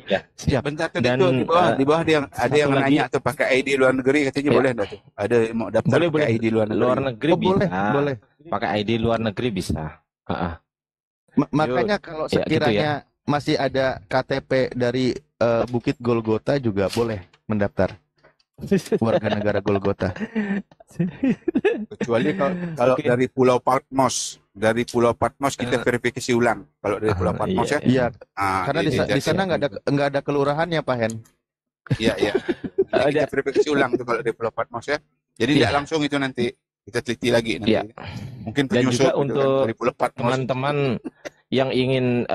Ya, siap. Bentar tadi Dan tuh di bawah ada yang lagi, nanya tuh pakai ID luar negeri, katanya boleh enggak tuh? Ada mau daftar boleh, pakai ID luar negeri. Luar negeri Oh, bisa. boleh. Pakai ID luar negeri bisa. Makanya kalau sekiranya masih ada KTP dari Bukit Golgota juga boleh mendaftar. Warga negara Golgota. Kecuali kalau dari Pulau Patmos, kita verifikasi ulang. Kalau dari Pulau Patmos ya. Iya. Karena di sana nggak ada kelurahannya, Pak Hen. Iya. Kita verifikasi ulang tuh kalau dari Pulau Patmos ya. Jadi tidak langsung itu nanti kita teliti lagi nanti. Mungkin penyusup. Dan juga untuk teman-teman yang ingin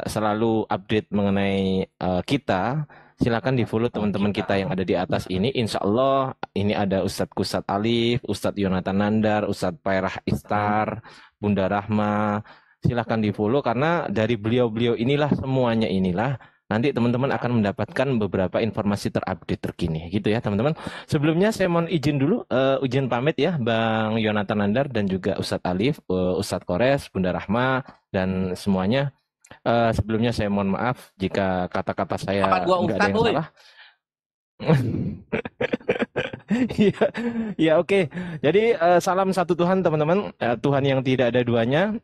selalu update mengenai kita, silakan di-follow teman-teman kita yang ada di atas ini. Insya Allah ini ada Ustadz Alif, Ustadz Yonatan Nandar, Ustadz Pairah Istar, Bunda Rahma. Silakan di-follow karena dari beliau-beliau inilah semuanya inilah nanti teman-teman akan mendapatkan beberapa informasi terupdate terkini gitu ya teman-teman. Sebelumnya saya mohon izin dulu, izin pamit ya Bang Yonatan Nandar dan juga Ustadz Alif, Ustadz Kores, Bunda Rahma dan semuanya. Sebelumnya saya mohon maaf jika kata-kata saya nggak ada yang salah. Ya oke. Jadi salam satu Tuhan teman-teman. Tuhan yang tidak ada duanya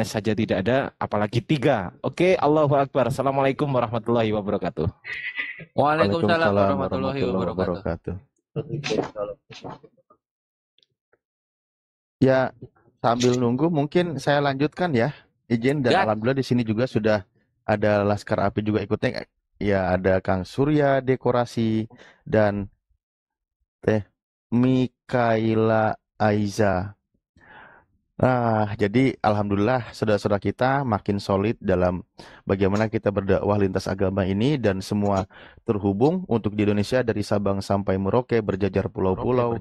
saja tidak ada, apalagi 3. Oke, Allahu Akbar. Assalamualaikum warahmatullahi wabarakatuh. Waalaikumsalam warahmatullahi wabarakatuh. Ya, sambil nunggu mungkin saya lanjutkan ya. Izin, dan Ya, alhamdulillah di sini juga sudah ada Laskar Api juga ikutnya. Ya, ada Kang Surya Dekorasi dan Teh Mikaela Aiza. Jadi alhamdulillah saudara-saudara kita makin solid dalam bagaimana kita berdakwah lintas agama ini, dan semua terhubung untuk di Indonesia dari Sabang sampai Merauke, berjajar pulau-pulau,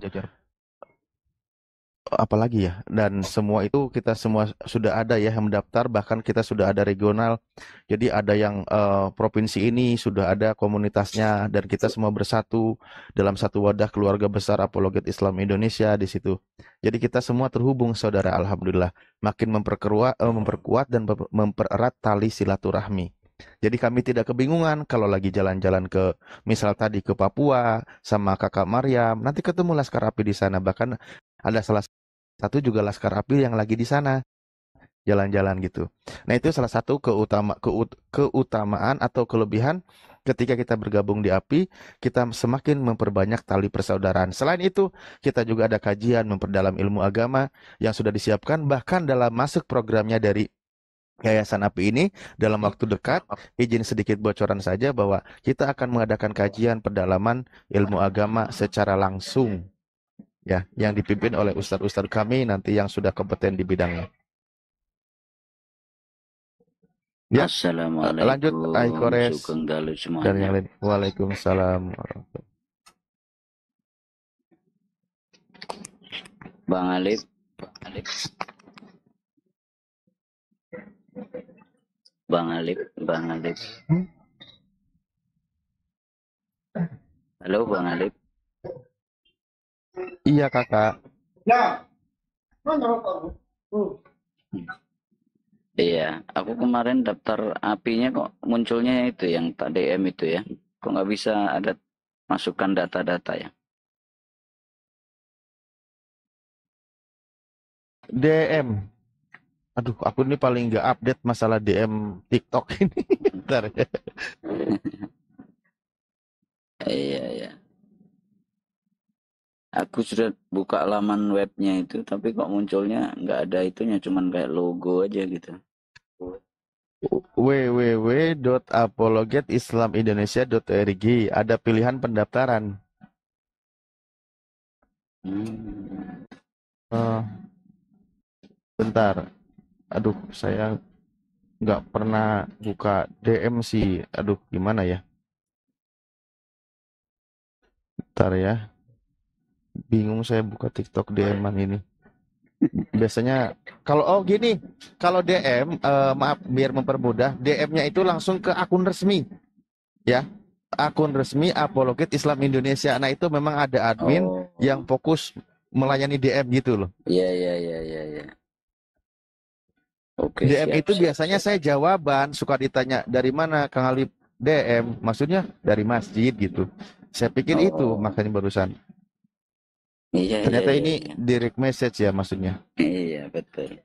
apalagi ya, dan semua itu kita semua sudah ada ya yang mendaftar, bahkan kita sudah ada regional. Jadi ada yang provinsi ini sudah ada komunitasnya, dan kita semua bersatu dalam satu wadah keluarga besar Apologet Islam Indonesia di situ. Jadi kita semua terhubung saudara, alhamdulillah makin memperkuat dan mempererat tali silaturahmi. Jadi kami tidak kebingungan kalau lagi jalan-jalan ke, misal tadi ke Papua sama Kakak Maryam, nanti ketemu Laskar Api di sana. Bahkan ada salah satu juga Laskar Api yang lagi di sana jalan-jalan gitu. Nah, itu salah satu keutamaan atau kelebihan ketika kita bergabung di API, kita semakin memperbanyak tali persaudaraan. Selain itu, kita juga ada kajian memperdalam ilmu agama yang sudah disiapkan, bahkan dalam masuk programnya dari Yayasan API ini dalam waktu dekat. Izin sedikit bocoran saja bahwa kita akan mengadakan kajian pendalaman ilmu agama secara langsung, ya, yang dipimpin oleh ustadz-ustadz kami nanti yang sudah kompeten di bidangnya. Ya, lanjut Aikores dan yang lain. Waalaikumsalam. Bang Alif. Halo Bang Alif. Iya kakak. Iya, aku kemarin daftar API-nya kok munculnya itu yang tak DM itu ya. Kok nggak bisa ada masukkan data-data ya? DM. Aduh, aku ini paling nggak update masalah DM TikTok ini. Bentar ya. Iya. Aku sudah buka laman webnya itu, tapi kok munculnya nggak ada itunya, cuman kayak logo aja gitu. www.apologetislamindonesia.org, ada pilihan pendaftaran. Bentar. Aduh, saya nggak pernah buka DM sih. Aduh, gimana ya? Bentar ya. Bingung saya buka TikTok DM-an ini. Biasanya kalau gini, kalau DM, maaf biar mempermudah, DM-nya itu langsung ke akun resmi, ya, akun resmi Apologet Islam Indonesia. Nah itu memang ada admin yang fokus melayani DM gitu loh. Iya. Oke. DM itu biasanya saya jawaban, suka ditanya dari mana Kang Alif DM, maksudnya dari masjid gitu. Saya pikir itu makanya barusan. Ternyata ini direct message ya maksudnya. Iya betul.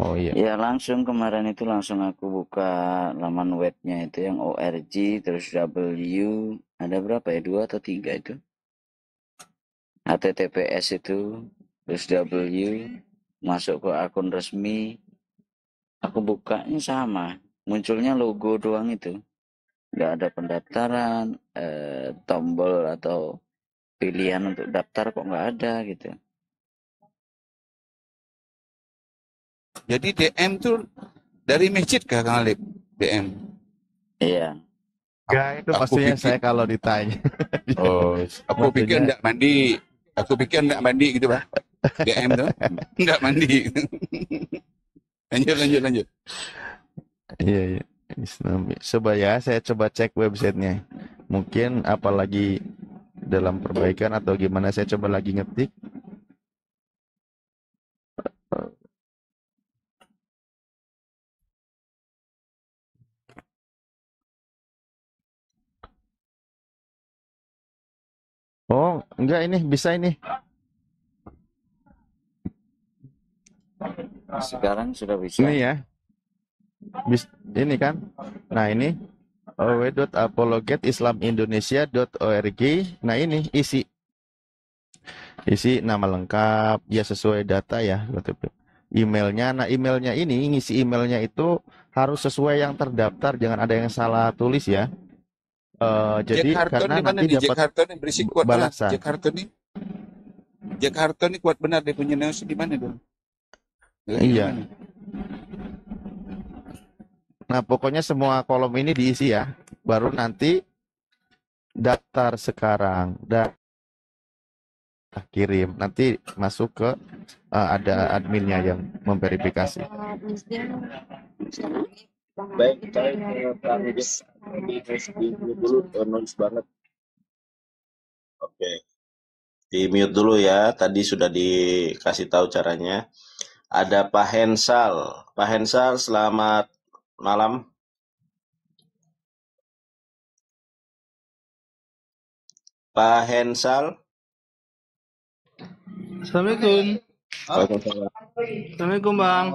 Oh iya. Ya langsung kemarin itu langsung aku buka laman webnya itu yang ORG terus W, ada berapa ya, 2 atau 3 itu, HTTPS itu terus W, masuk ke akun resmi. Aku bukanya sama, munculnya logo doang itu, nggak ada pendaftaran, tombol atau pilihan untuk daftar kok nggak ada gitu. Jadi DM tuh dari masjid kah Kang Alif? DM? Iya. Enggak, itu maksudnya saya kalau ditanya. Aku pikir enggak mandi. Aku pikir enggak mandi gitu, Pak. DM tuh enggak mandi. Lanjut. Iya. Coba ya, saya coba cek websitenya. Mungkin apalagi dalam perbaikan atau gimana, saya coba lagi ngetik. Oh, enggak, ini bisa ini. Sekarang sudah bisa. Ini ya. Ini kan. Nah, ini www.apologetislamindonesia.org. Nah, ini isi. Isi nama lengkap, ya sesuai data ya. Emailnya, nah emailnya ini, ngisi emailnya itu harus sesuai yang terdaftar, jangan ada yang salah tulis ya. Jack Jadi Harton karena di mana nanti nih? Jack dapat Harton ini berisik kuat benar. balasan. Jack Harton ini kuat benar, dia punya news di mana dong? Iya. Nah, pokoknya semua kolom ini diisi ya. Baru nanti daftar sekarang dan kirim. Nanti masuk ke ada adminnya yang memverifikasi. Baik, Kang Jess, di mute dulu, noise banget. Oke, di mute dulu ya. Tadi sudah dikasih tahu caranya. Ada Pak Hensal. Pak Hensal, selamat malam. Pak Hensal. Assalamualaikum. Waalaikumsalam. Assalamualaikum Bang.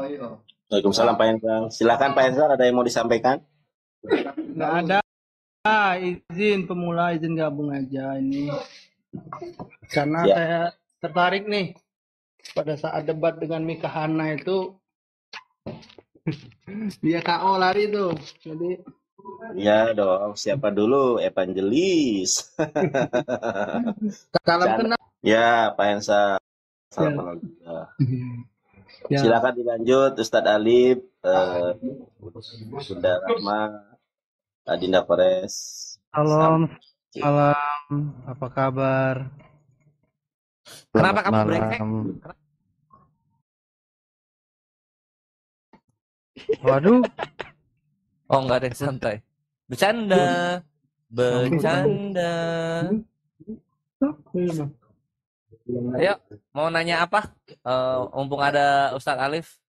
Waalaikumsalam Pak Hensal. Silakan Pak Hensal, ada yang mau disampaikan? Nggak ada izin pemula, izin gabung aja ini. Karena Ya. saya tertarik nih pada saat debat dengan Mika Hana itu dia KO lari tuh. Jadi Ya dong, siapa dulu? Evangelis. salam kenal. Ya, Pak Hensal. Salam kenal juga. Ya. Silakan dilanjut, Ustadz Alif, Bunda Rahma, Adinda Pores. Salam, malam, apa kabar? Kenapa kamu Selamat brengsek? malam. Waduh, Oh, enggak ada, santai. Bercanda. Bercanda. Ayo, mau nanya apa? Mumpung ada Ustadz Alif.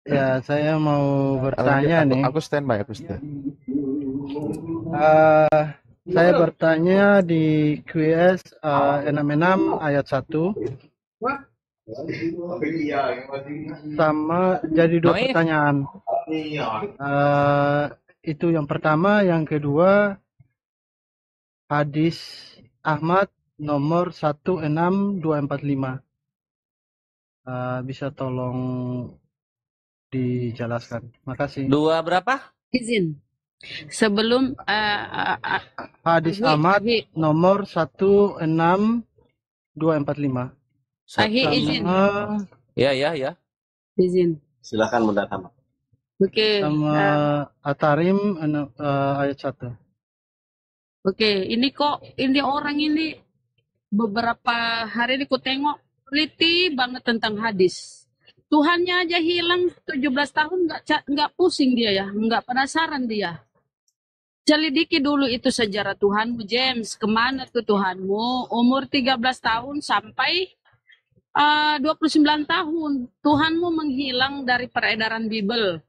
ya saya mau bertanya nih. Aku standby, aku standby. Saya bertanya di QS 66 ayat 1 sama jadi dua pertanyaan. Itu yang pertama, yang kedua hadis Ahmad nomor 16245. Bisa tolong dijelaskan. Makasih. Dua berapa? Izin. Sebelum Hadis Ahmad nomor 16245. izin. Ya. Izin. Silakan Bunda Rahma. Oke. Sama At-Tarim ayat 1. Oke, ini kok ini orang ini beberapa hari ini ku tengok teliti banget tentang hadis. Tuhannya aja hilang 17 tahun nggak pusing dia ya, nggak penasaran dia. Selidiki dulu itu sejarah Tuhanmu, James. Kemana tuh Tuhanmu? Umur 13 tahun sampai 29 tahun. Tuhanmu menghilang dari peredaran Bible.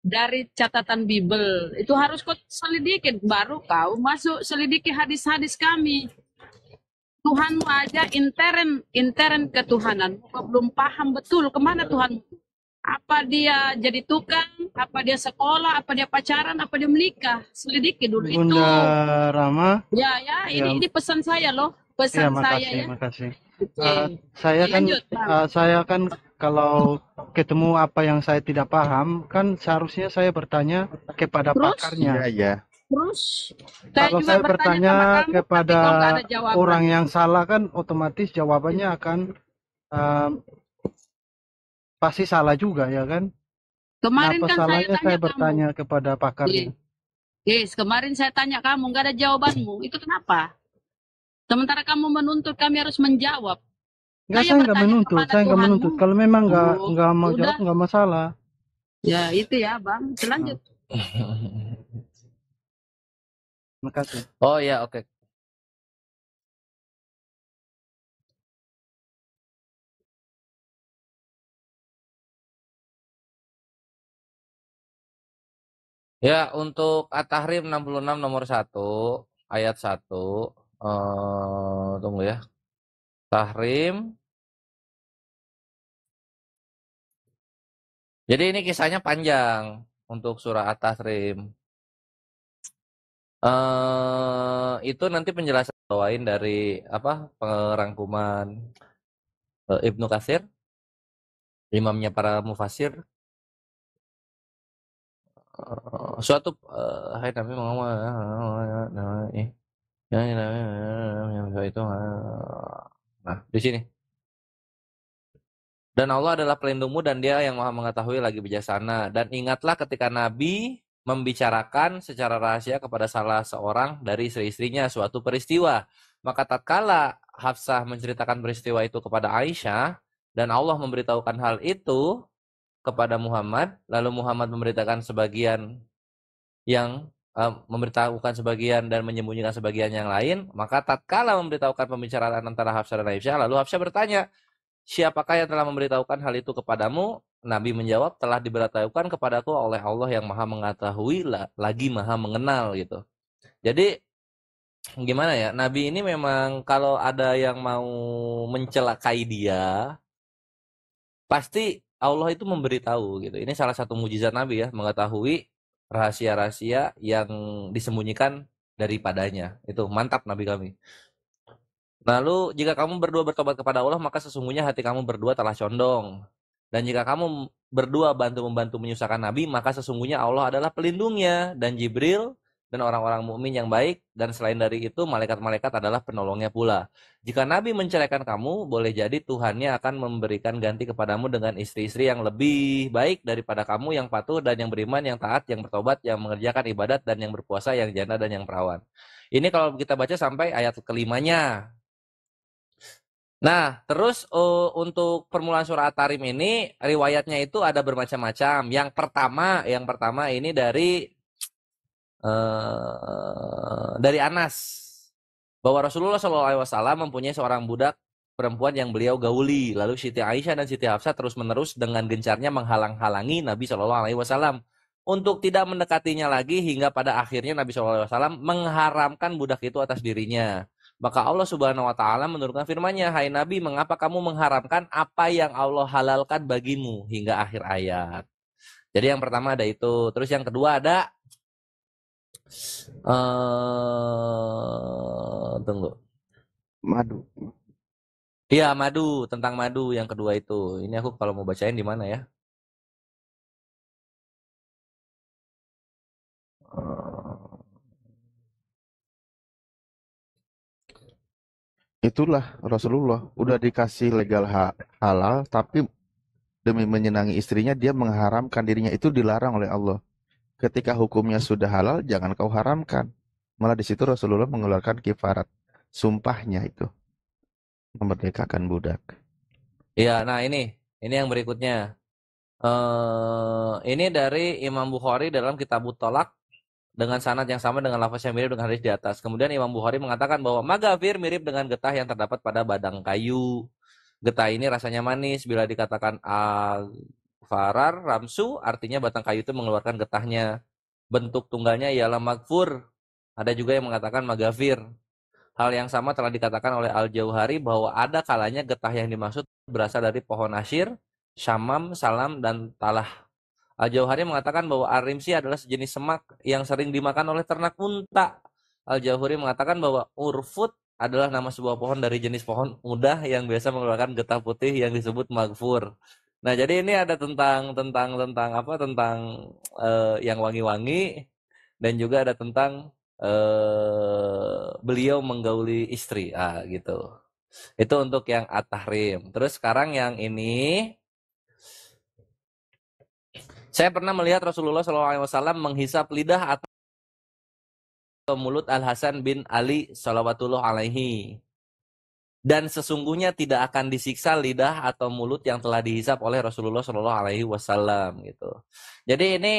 Dari catatan Bible. Itu harus kau selidiki. Baru kau masuk selidiki hadis-hadis kami. Tuhanmu aja intern ketuhanan. Kau belum paham betul kemana Tuhanmu. Apa dia jadi tukang, apa dia sekolah, apa dia pacaran, apa dia menikah. Selidiki dulu itu. Bunda Rama. Ya, ini pesan saya loh. Pesan saya ya. Makasih. Saya Saya kan kalau ketemu apa yang saya tidak paham, kan seharusnya saya bertanya kepada pakarnya. Iya. Terus Kalau saya bertanya kepada orang yang salah, kan otomatis jawabannya akan pasti salah juga, ya kan? Kemarin Kenapa kan salahnya saya bertanya kamu kepada pakarnya? Yes, kemarin saya tanya kamu, nggak ada jawabanmu. Itu kenapa? Sementara kamu menuntut kami harus menjawab. Saya nggak menuntut. Kalau memang nggak mau jawab, nggak masalah. Ya itu ya, Bang. Selanjut. Makasih. Oh ya, oke. Ya, untuk At-Tahrim 66 nomor 1 ayat 1. Tunggu ya. Tahrim. Jadi ini kisahnya panjang untuk surah At-Tahrim. Itu nanti penjelasan bawain dari apa, perangkuman. Ibnu Katsir, imamnya para mufasir, suatu hai Nabi Muhammad itu nah di sini. Dan Allah adalah pelindungmu dan Dia yang Maha mengetahui lagi bijaksana. Dan ingatlah ketika Nabi membicarakan secara rahasia kepada salah seorang dari istri-istrinya suatu peristiwa. Maka tatkala Hafsah menceritakan peristiwa itu kepada Aisyah dan Allah memberitahukan hal itu kepada Muhammad, lalu Muhammad memberitahukan sebagian dan menyembunyikan sebagian yang lain, maka tatkala memberitahukan pembicaraan antara Hafsah dan Aisyah, lalu Hafsah bertanya, siapakah yang telah memberitahukan hal itu kepadamu? Nabi menjawab, telah diberitahukan kepadaku oleh Allah yang Maha mengetahui lagi Maha mengenal gitu. Jadi gimana ya? Nabi ini memang kalau ada yang mau mencelakai dia, pasti Allah itu memberitahu gitu. Ini salah satu mujizat Nabi ya, mengetahui rahasia-rahasia yang disembunyikan daripadanya. Itu mantap Nabi kami. Lalu jika kamu berdua bertobat kepada Allah, maka sesungguhnya hati kamu berdua telah condong. Dan jika kamu berdua bantu-membantu menyusahkan Nabi, maka sesungguhnya Allah adalah pelindungnya dan Jibril dan orang-orang mukmin yang baik, dan selain dari itu malaikat-malaikat adalah penolongnya pula. Jika Nabi menceraikan kamu, boleh jadi Tuhannya akan memberikan ganti kepadamu dengan istri-istri yang lebih baik daripada kamu, yang patuh dan yang beriman, yang taat, yang bertobat, yang mengerjakan ibadat, dan yang berpuasa, yang janda dan yang perawan. Ini kalau kita baca sampai ayat kelimanya. Nah, terus untuk permulaan surah At-Tarim ini riwayatnya itu ada bermacam-macam. Yang pertama ini dari Anas, bahwa Rasulullah SAW mempunyai seorang budak perempuan yang beliau gauli. Lalu Siti Aisyah dan Siti Hafsah terus-menerus dengan gencarnya menghalang-halangi Nabi SAW untuk tidak mendekatinya lagi, hingga pada akhirnya Nabi SAW mengharamkan budak itu atas dirinya. Maka Allah Subhanahu wa Ta'ala menurunkan firman-Nya, hai Nabi, mengapa kamu mengharamkan apa yang Allah halalkan bagimu, hingga akhir ayat. Jadi yang pertama ada itu. Terus yang kedua ada tunggu. Madu. Iya, madu, tentang madu yang kedua itu. Ini aku kalau mau bacain di mana ya? Itulah Rasulullah udah dikasih legal halal, tapi demi menyenangi istrinya dia mengharamkan dirinya. Itu dilarang oleh Allah. Ketika hukumnya sudah halal, jangan kau haramkan. Malah di situ Rasulullah mengeluarkan kifarat, sumpahnya itu memerdekakan budak. Iya, nah ini yang berikutnya. Ini dari Imam Bukhari dalam Kitabut Thalaq dengan sanad yang sama dengan lafaz yang mirip dengan hadis di atas. Kemudian Imam Bukhari mengatakan bahwa magafir mirip dengan getah yang terdapat pada badang kayu. Getah ini rasanya manis. Bila dikatakan al-farar ramsu, artinya batang kayu itu mengeluarkan getahnya. Bentuk tunggalnya ialah magfur. Ada juga yang mengatakan magafir. Hal yang sama telah dikatakan oleh Al-Jauhari bahwa ada kalanya getah yang dimaksud berasal dari pohon asyir, syamam, salam, dan talah. Al-Jauhari mengatakan bahwa ar-rimsi adalah sejenis semak yang sering dimakan oleh ternak unta. Al-Jauhari mengatakan bahwa urfut adalah nama sebuah pohon dari jenis pohon mudah yang biasa mengeluarkan getah putih yang disebut magfur. Nah, jadi ini ada tentang yang wangi-wangi, dan juga ada tentang beliau menggauli istri, gitu. Itu untuk yang at-tahrim. Terus sekarang yang ini, saya pernah melihat Rasulullah SAW menghisap lidah atau mulut Al-Hasan bin Ali salawatullah alaihi. Dan sesungguhnya tidak akan disiksa lidah atau mulut yang telah dihisap oleh Rasulullah SAW gitu. Jadi ini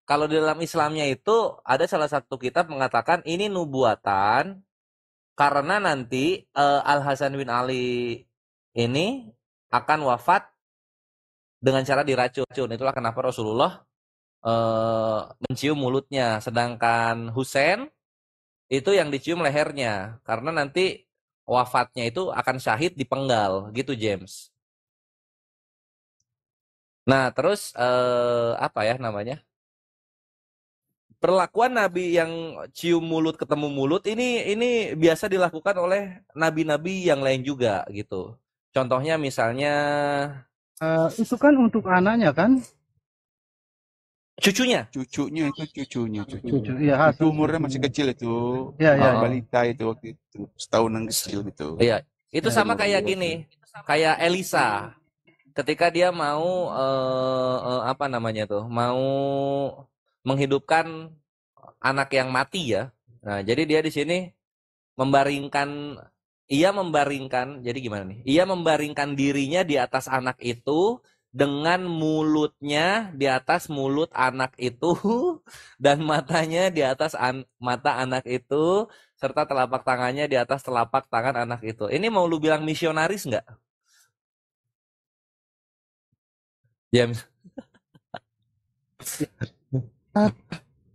kalau di dalam Islamnya itu ada salah satu kitab mengatakan ini nubuatan karena nanti Al-Hasan bin Ali ini akan wafat dengan cara diracun. Itulah kenapa Rasulullah mencium mulutnya, sedangkan Husain itu yang dicium lehernya, karena nanti wafatnya itu akan syahid dipenggal, gitu James. Nah, terus perlakuan Nabi yang cium mulut ketemu mulut ini biasa dilakukan oleh nabi-nabi yang lain juga gitu. Contohnya misalnya Itu kan untuk anaknya kan? cucunya. Cucu. Cucu, iya, Itu umurnya masih kecil itu. Iya, iya. Balita itu waktu itu. Setahunan kecil gitu. Iya, itu Ya. sama kayak gini, kayak Elisa, ketika dia mau apa namanya tuh, mau menghidupkan anak yang mati ya. Nah, jadi dia di sini jadi gimana nih? Ia membaringkan dirinya di atas anak itu dengan mulutnya di atas mulut anak itu dan matanya di atas mata anak itu serta telapak tangannya di atas telapak tangan anak itu. Ini mau lu bilang misionaris nggak? James?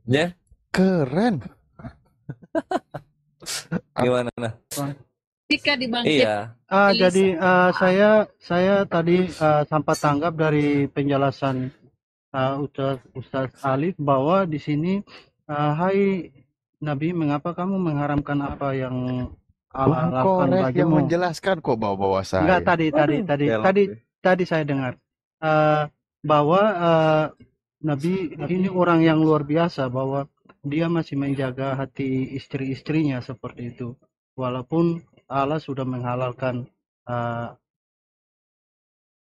Ya? Keren. Gimana? Nah? Ketika dibangkit. Iya. Jadi saya tadi sempat tanggap dari penjelasan Ustaz Alif bahwa di sini hai Nabi, mengapa kamu mengharamkan apa yang Allah Bung lakukan Korek yang bagimu? menjelaskan kok bawa-bawa Enggak, saya. tadi saya dengar bahwa Nabi ini orang yang luar biasa, bahwa dia masih menjaga hati istri-istrinya seperti itu, walaupun Allah sudah menghalalkan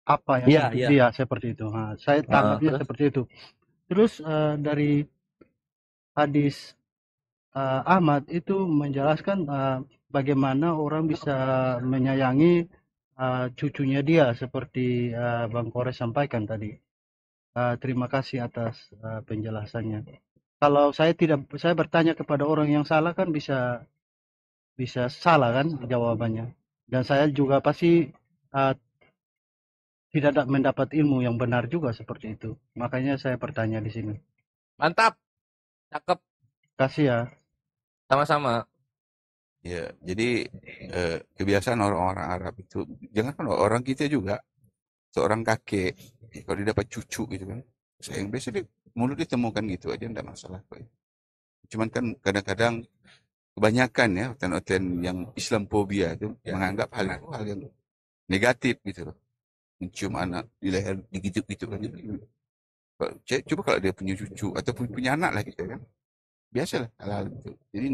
apa yang untuk dia seperti itu. Nah, saya tangkapnya seperti itu. Terus dari hadis Ahmad itu menjelaskan bagaimana orang bisa menyayangi cucunya dia seperti Bang Kores sampaikan tadi. Terima kasih atas penjelasannya. Kalau saya bertanya kepada orang yang salah kan bisa salah kan jawabannya. Dan saya juga pasti tidak mendapat ilmu yang benar juga seperti itu. Makanya saya bertanya di sini. Mantap. Cakep. Kasih ya. Sama-sama. Ya, jadi kebiasaan orang-orang Arab itu, jangan orang kita juga, seorang kakek, kalau dia dapat cucu gitu kan, sayang biasa mulut ditemukan gitu aja, enggak masalah. Cuman kan kadang-kadang kebanyakan ya hotel-hotel yang Islamophobia itu menganggap hal yang negatif gitu loh. Mencium anak di leher gitu kan. Coba kalau dia punya cucu atau punya anak lah gitu kan. Biasalah hal-hal itu. Jadi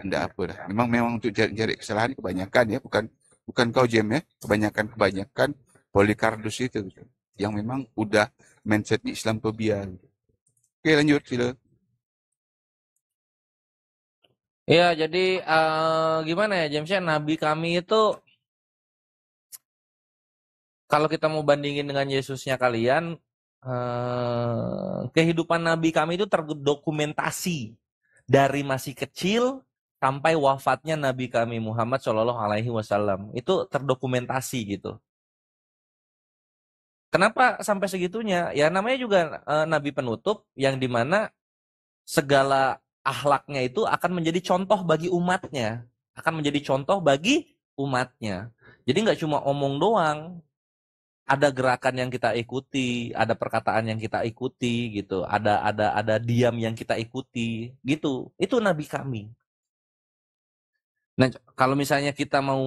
enggak apa lah. Memang untuk cari kesalahan kebanyakan ya, bukan kau Jem ya. Kebanyakan Polikarpus itu gitu. Yang memang udah mindset di Islamophobia gitu. Oke, lanjut sila. Iya, jadi gimana ya James, Nabi kami itu kalau kita mau bandingin dengan Yesusnya kalian, kehidupan Nabi kami itu terdokumentasi dari masih kecil sampai wafatnya Nabi kami Muhammad Shallallahu Alaihi Wasallam, itu terdokumentasi gitu. Kenapa sampai segitunya? Ya namanya juga Nabi penutup yang dimana segala akhlaknya itu akan menjadi contoh bagi umatnya, Jadi nggak cuma omong doang, ada gerakan yang kita ikuti, ada perkataan yang kita ikuti gitu, ada diam yang kita ikuti gitu. Itu Nabi kami. Nah, kalau misalnya kita mau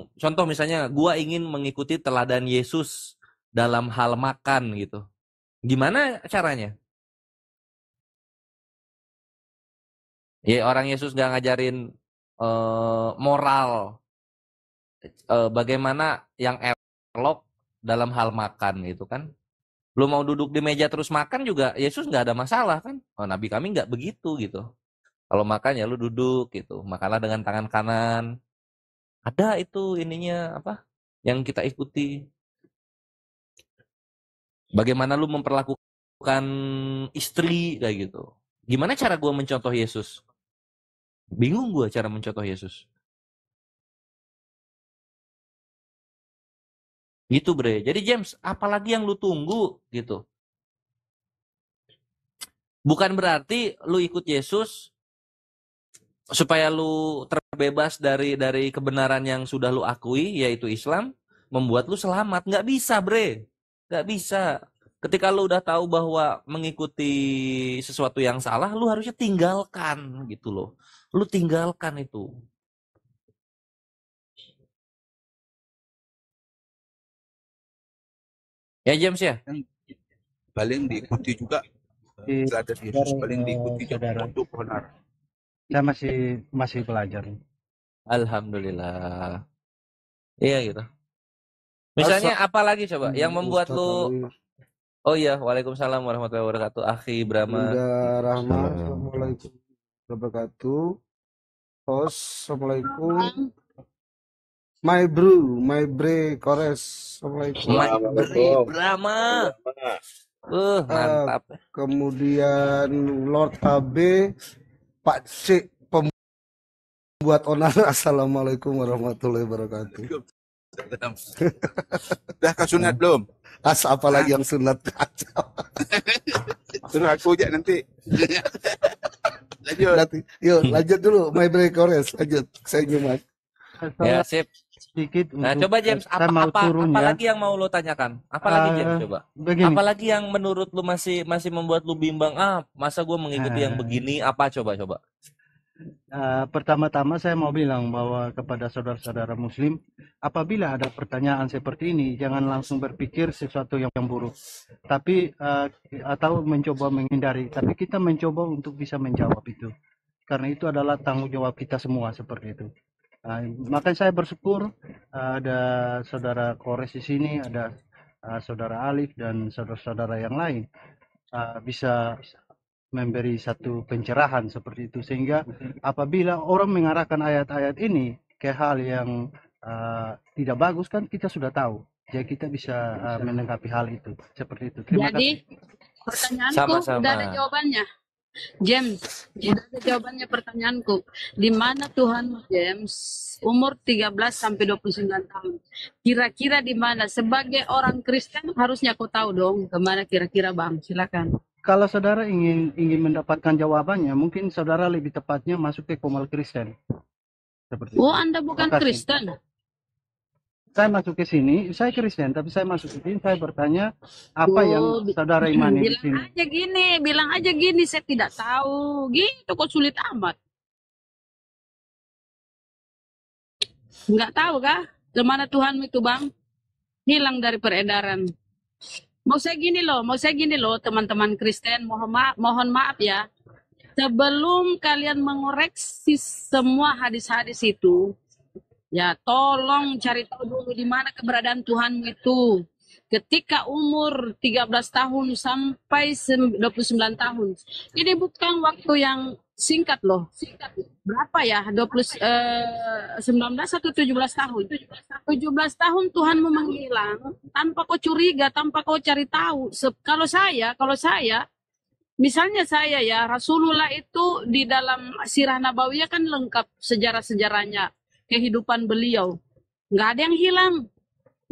contoh, misalnya gua ingin mengikuti teladan Yesus dalam hal makan gitu, gimana caranya? Ya orang Yesus gak ngajarin moral bagaimana yang elok dalam hal makan gitu kan. Lu mau duduk di meja terus makan juga Yesus gak ada masalah kan. Nabi kami gak begitu gitu. Kalau makan ya lu duduk gitu, makanlah dengan tangan kanan. Ada itu ininya apa yang kita ikuti. Bagaimana lu memperlakukan istri kayak gitu. Gimana cara gue mencontoh Yesus? Bingung gue cara mencontoh Yesus. Gitu bre. Jadi James, apalagi yang lu tunggu gitu. Bukan berarti lu ikut Yesus supaya lu terbebas dari kebenaran yang sudah lu akui, yaitu Islam, membuat lu selamat. Nggak bisa bre. Nggak bisa. Ketika lu udah tahu bahwa mengikuti sesuatu yang salah, lu harusnya tinggalkan gitu loh. Lu tinggalkan itu. Ya James ya. Yang paling diikuti juga teladan Yesus paling diikuti juga saudara, untuk pohon ara. saya masih belajar. Alhamdulillah. Iya gitu. Misalnya apa lagi coba yang membuat Ustadz lu Ali. Oh iya, Waalaikumsalam warahmatullahi wabarakatuh. Akhi Brahma. Bunda Rahma, Assalamualaikum warahmatullahi wabarakatuh. Host, Assalamualaikum. My bre Kores, Assalamualaikum. Beri Brahma. Mantap. Kemudian Lord AB, Pak C, pembuat onar. Assalamualaikum warahmatullahi wabarakatuh. Dah kau sunat belum? Apalagi yang sunat kacau. Suruh aku je nanti. Lanjut. Yuk lanjut dulu, My bre Kores, lanjut. Saya nyimak. Ya, sip. Sedikit Nah, untuk coba James, saya mau turun apa ya. lagi yang mau lo tanyakan? Apa lagi James coba? Begini. Apalagi yang menurut lu masih membuat lu bimbang? Masa gue mengikuti yang begini? Apa coba? Pertama-tama saya mau bilang bahwa kepada saudara-saudara muslim, apabila ada pertanyaan seperti ini, jangan langsung berpikir sesuatu yang buruk, tapi atau mencoba menghindari, tapi kita mencoba untuk bisa menjawab itu, karena itu adalah tanggung jawab kita semua seperti itu. Makanya saya bersyukur ada saudara Kores di sini, ada saudara Alif dan saudara-saudara yang lain bisa memberi satu pencerahan seperti itu, sehingga apabila orang mengarahkan ayat-ayat ini ke hal yang tidak bagus, kan kita sudah tahu, jadi kita bisa menanggapi hal itu seperti itu. Terima Jadi kasih. pertanyaanku Sama-sama. udah ada jawabannya. James, udah ada jawabannya pertanyaanku. Di mana Tuhan James umur 13 sampai 29 tahun? Kira-kira di mana? Sebagai orang Kristen harusnya kau tahu dong kemana kira-kira Bang. Silakan. Kalau saudara ingin mendapatkan jawabannya, mungkin saudara lebih tepatnya masuk ke Komal Kristen. Seperti Oh, itu. Anda bukan Terima kasih. Kristen? Saya masuk ke sini, saya Kristen, tapi saya masuk ke sini, saya bertanya apa yang saudara imani di sini. Bilang aja gini, saya tidak tahu. Gitu kok sulit amat. Nggak tahu kah? Kemana Tuhanmu itu Bang? Hilang dari peredaran. Mau saya gini loh teman-teman Kristen, mohon maaf ya. Sebelum kalian mengoreksi semua hadis-hadis itu, ya tolong cari tahu dulu di mana keberadaan Tuhanmu itu. Ketika umur 13 tahun sampai 29 tahun. Ini bukan waktu yang singkat loh. Berapa ya? 19 atau 17 tahun? 17 tahun Tuhanmu menghilang tanpa kau curiga, tanpa kau cari tahu. Kalau saya, misalnya saya ya, Rasulullah itu di dalam Sirah Nabawiyah kan lengkap sejarah-sejarahnya, kehidupan beliau. Nggak ada yang hilang.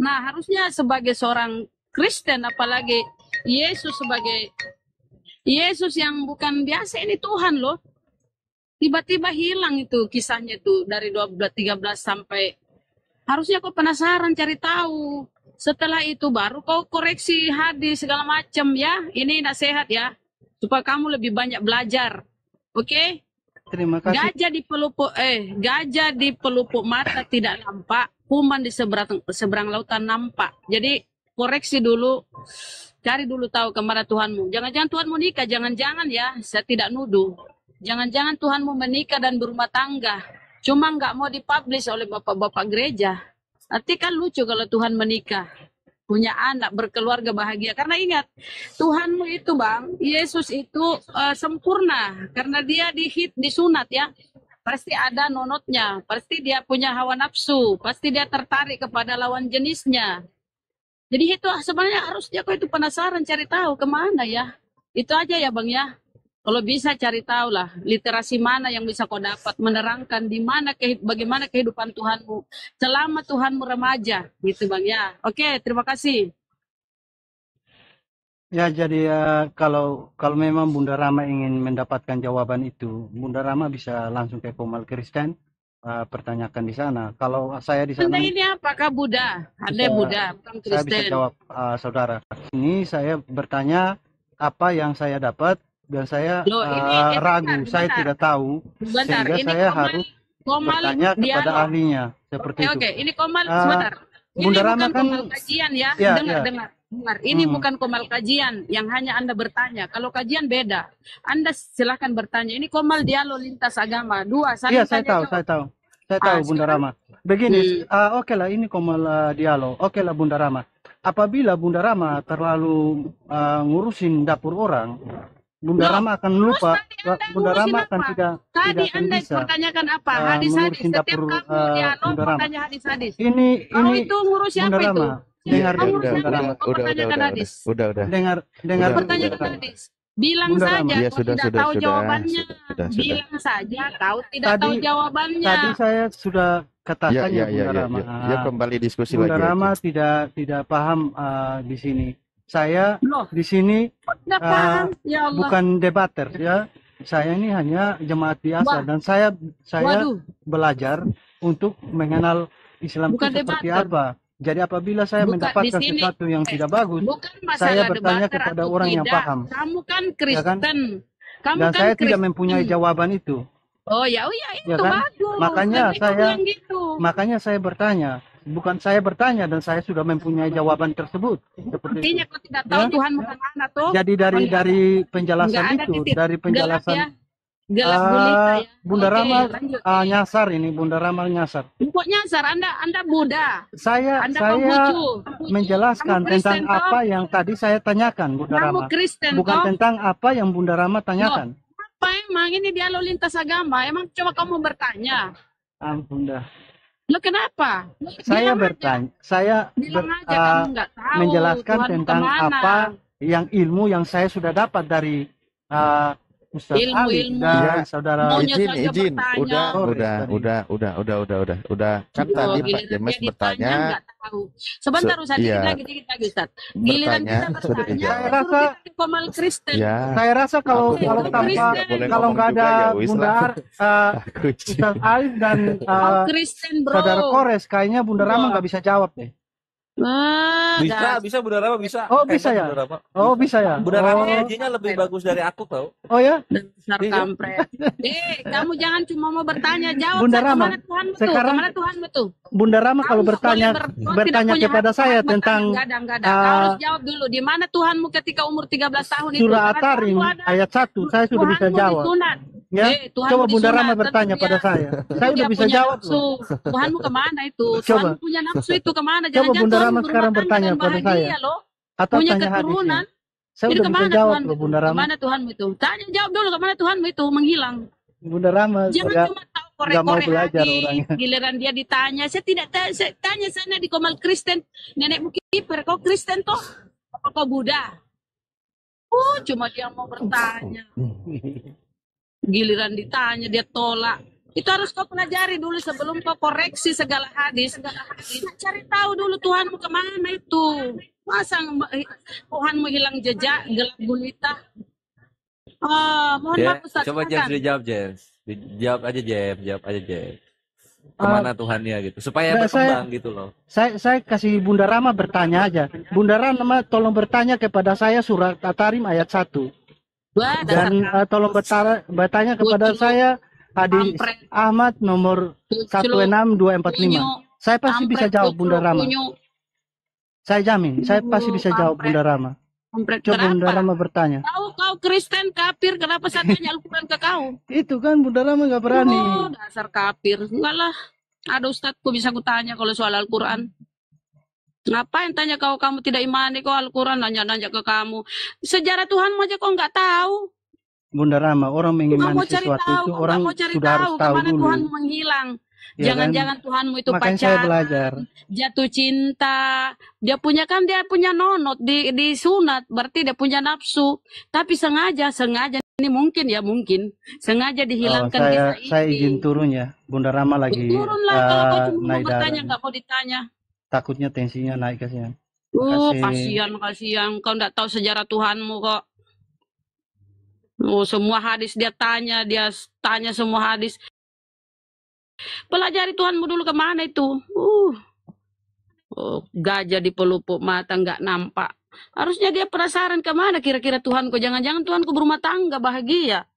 Nah, harusnya sebagai seorang Kristen, apalagi Yesus yang bukan biasa, ini Tuhan loh. Tiba-tiba hilang itu kisahnya itu dari 13 sampai, harusnya kau penasaran cari tahu. Setelah itu baru kau koreksi hadis segala macam ya. Ini nasihat ya, supaya kamu lebih banyak belajar. Oke? Terima kasih. Gajah di pelupuk mata tidak nampak, kuman di seberang lautan nampak. Jadi koreksi dulu, cari dulu tahu kemana Tuhanmu. Jangan-jangan Tuhanmu nikah, jangan-jangan ya, saya tidak nuduh. Jangan-jangan Tuhanmu menikah dan berumah tangga, cuma nggak mau dipublish oleh bapak-bapak gereja. Nanti kan lucu kalau Tuhan menikah, punya anak, berkeluarga bahagia. Karena ingat, Tuhanmu itu Bang, Yesus itu sempurna. Karena dia disunat ya. Pasti ada nonotnya. Pasti dia punya hawa nafsu. Pasti dia tertarik kepada lawan jenisnya. Jadi itu sebenarnya harusnya kau itu penasaran, cari tahu kemana ya. Itu aja ya Bang ya. Kalau bisa cari tahu lah, literasi mana yang bisa kau dapat, menerangkan di mana bagaimana kehidupan Tuhanmu selama Tuhanmu remaja, gitu Bang ya. Oke, terima kasih. Ya, jadi kalau memang Bunda Rama ingin mendapatkan jawaban itu, Bunda Rama bisa langsung ke Komal Kristen, pertanyakan di sana. Kalau saya di sana, Anda ini apakah Buddha? Ada Buddha, bukan Kristen. saya bisa jawab, saudara. Ini saya bertanya apa yang saya dapat. Dan saya ragu, saya tidak tahu, sehingga saya harus bertanya kepada ahlinya seperti itu. Oke, ini Komal sebentar. Bunda Rama kan kajian ya, dengar. Dengar, ini Hmm. bukan komal kajian yang hanya Anda bertanya. Kalau kajian beda. Anda silahkan bertanya. Ini komal dialog lintas agama. Dua, Iya, saling saya tanya tahu, jawab. saya tahu Bunda Sekarang Rama. Begini, oke lah, ini komal dialog. Oke lah Bunda Rama. Apabila Bunda Rama terlalu ngurusin dapur orang, Bunda loh, Rama akan terus lupa. tadi Anda Bunda ngurusin Rama akan apa? tidak Tadi akan Anda bisa pertanyakan apa? Hadis-hadis. mengurusin Setiap dapur kamu dialog Bunda mau Rama. tanya hadis-hadis. Ini Kau itu ngurusi Bunda apa itu? Rama. Dengar Kau dulu ngurusi Bunda apa? Rama. Kau pertanyakan hadis. Udah. Dengar Udah, Pertanyakan udah. hadis. Bilang Bunda saja Rama. Ya kau sudah, tidak tahu jawabannya. sudah. Bilang saja kau tidak tahu Tadi jawabannya. saya sudah katakan Ya, Bunda Rama. ya kembali diskusi Bunda lagi Rama aja. tidak paham di sini. Saya Loh, di sini tidak paham. Ya Allah. bukan debater ya. Saya ini hanya jemaat biasa Wah. dan saya Waduh, belajar untuk mengenal Islam bukan itu seperti debater. apa. Jadi apabila saya Bukan di mendapatkan sini. sesuatu yang tidak bagus, Bukan saya masalah bertanya debater kepada atau orang yang tidak. paham. Kamu kan Ya kan? Kristen. Kamu Dan kan saya tidak Kristen. mempunyai jawaban itu. Oh ya, Ya itu kan? bagus. Makanya Lebih kamu yang gitu. Makanya saya bertanya. Bukan saya bertanya dan saya sudah mempunyai jawaban tersebut. Seperti Artinya itu. kau tidak tahu Ya. Tuhan kemana tuh? Jadi dari penjelasan Nggak ada itu, titik. dari Gelap penjelasan ya. Gelap gulita ya. Bunda Oke, Rama lanjut. nyasar ini, Bunda Rama nyasar. Kok nyasar? Anda Buddha. Saya Anda Konghucu. menjelaskan Kamu Kristen, tentang apa yang tadi saya tanyakan, Bunda Kamu Rama. Kristen Bukan toh? tentang apa yang Bunda Rama tanyakan. Apa emang ini dialog lintas agama? Emang coba kamu bertanya. Ampun dah. Lo kenapa? Saya Bilang bertanya, saya Bilang aja kamu nggak tahu menjelaskan Tuhan tentang kemana. apa yang ilmu yang saya sudah dapat dari Ustaz Ali Ilmu-ilmu. dan Ya, saudara. Maunya izin. saja bertanya. Udah. Kan Oh, tadi Pak giliran James dia ditanya bertanya. nggak tahu. Sebentar Ustaz, Iya. dikit lagi Ustaz. Giliran Bertanya, kita sudah bertanya, dijawab. Saya rasa suruh komal Kristen. Ya, Saya rasa kalau Aku kalau boleh tanpa nggak boleh kalau ngomong nggak ada juga ya, Wis Bunda lah. Aku Ustaz Alif dan Kau Kristen bro. saudara Kores, kayaknya Bunda Rama nggak bisa jawab deh. Bisa Bunda Rama bisa. Oh, bisa ya? Bunda Rama. Oh bisa ya. Bunda Rama Oh, ngajinya lebih bagus dari aku tau. oh ya. Dasar Iya. kampret. Kamu jangan cuma mau bertanya, jawab Bunda Ustaz, Rama, kemana Tuhanmu tuh? sekarang Kemana Tuhanmu tuh? Bunda Rama kalau Kamu nggak bertanya boleh kau bertanya tidak punya kepada hak saya bertanya. tentang Nggak ada. Kau harus jawab dulu. Di mana Tuhanmu ketika umur 13 tahun itu? surah Karena At-Tarim Tuhanmu ada. ayat 1, saya sudah bisa Tuhanmu jawab. disunat. Ya, Tuhanmu coba Bunda disunat. Rama Tentu bertanya dia- pada saya. Saya dia udah bisa punya jawab nafsu. loh. Tuhanmu kemana itu? Coba. Tuhanmu punya nafsu itu kemana? Coba Jangan-jangan Bunda Tuhanmu Rama sekarang berumah tangga bertanya dan pada bahagia saya. loh. Atau Punya tanya hadisnya. keturunan. Saya Jadi udah bisa kemana jawab Tuhanmu loh itu? Bunda Rama. Kemana Tuhanmu itu? Jawab dulu kemana Tuhanmu itu menghilang. Bunda Rama Jangan nggak cuma tahu nggak mau korek-korek belajar hadis. orangnya. Giliran dia ditanya, saya tidak saya tanya sana di Komal Kristen, nenekmu kiper, kau Kristen toh? Apa kau Buddha? Cuma dia mau bertanya. Giliran ditanya dia tolak. Itu harus kau pelajari dulu sebelum kau koreksi segala hadis. Cari tahu dulu Tuhanmu kemana itu. Masa Tuhanmu hilang jejak, gelap gulita. Mohon Ya, maaf Ustaz. coba James silakan. dijawab James. Jawab aja James. Kemana Tuhannya gitu. Supaya Nah, berkembang gitu loh. Saya kasih Bunda Rama bertanya aja. Bunda Rama tolong bertanya kepada saya surat At-Tarim ayat 1. Wah, dasar Dan tolong bertanya kepada saya hadis kampret. Ahmad nomor 16245. Saya pasti bisa jawab Bunda Rama. Saya jamin, saya pasti bisa jawab Bunda Rama. Coba Bunda Rama bertanya. Kau Kristen kafir, kenapa saya tanya Al-Quran ke kau? Itu kan Bunda Rama nggak berani. Oh, dasar kafir. Enggak lah. Ada Ustadku bisa kutanya kalau soal Al-Quran. Ngapain tanya kau, kamu tidak imani kau Al-Quran, nanya-nanya ke kamu. Sejarah Tuhanmu aja kau nggak tahu. Bunda Rama, orang Kau mengimani mau cari sesuatu tahu, itu kau orang mau cari sudah harus tahu tahu kemana dulu. Tuhanmu menghilang. Ya Jangan-jangan Tuhanmu itu Makanya saya pacaran, belajar. jatuh cinta. Dia punya nonot di sunat, berarti dia punya nafsu. Tapi sengaja ini mungkin sengaja dihilangkan kisah ini. Saya izin turun ya. Bunda Rama lagi Turunlah kalau kau cuma mau naik bertanya darah. nggak mau ditanya. Takutnya tensinya naik kasihan. Makasih. Kasihan. Kau nggak tahu sejarah Tuhanmu kok. Semua hadis dia tanya semua hadis. Pelajari Tuhanmu dulu kemana itu. Gajah di pelupuk mata nggak nampak. Harusnya dia penasaran kemana kira-kira Tuhanku. Jangan-jangan Tuhanku berumah tangga bahagia.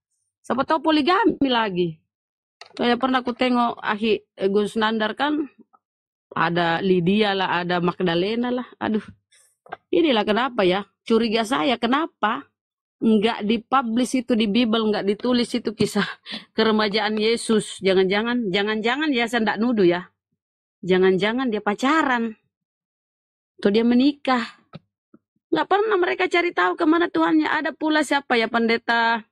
Siapa tahu poligami lagi. Kayak pernah aku tengok Gus Nandar kan. Ada Lydia lah, ada Magdalena lah. Aduh, Inilah kenapa ya, curiga saya kenapa nggak dipublish itu di Bible, nggak ditulis itu kisah keremajaan Yesus. Jangan-jangan ya, saya nggak nuduh ya. Jangan-jangan dia pacaran atau dia menikah. Nggak pernah mereka cari tahu kemana Tuhannya. Ada pula siapa ya, pendeta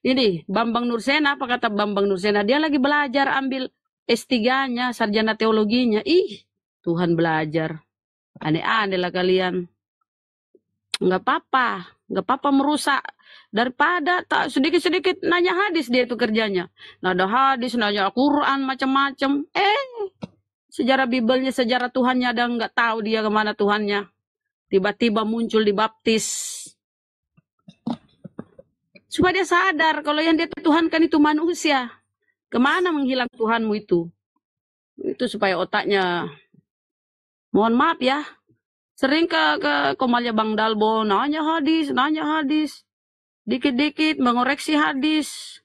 ini Bambang Nursena. Apa kata Bambang Nursena? Dia lagi belajar ambil S3-nya, sarjana teologinya. Ih, Tuhan belajar. Aneh-aneh lah kalian. Nggak apa-apa merusak. Daripada tak sedikit-sedikit nanya hadis, dia itu kerjanya. Nada hadis, nanya Al-Quran, macam-macam. Sejarah Bibelnya, sejarah Tuhannya, ada nggak tahu dia kemana Tuhannya. Tiba-tiba muncul dibaptis. Supaya dia sadar kalau yang dia tuhankan itu manusia. Kemana menghilang Tuhanmu itu? Itu supaya otaknya, mohon maaf ya, sering ke komalnya Bang Dalbo, nanya hadis. Dikit-dikit mengoreksi hadis.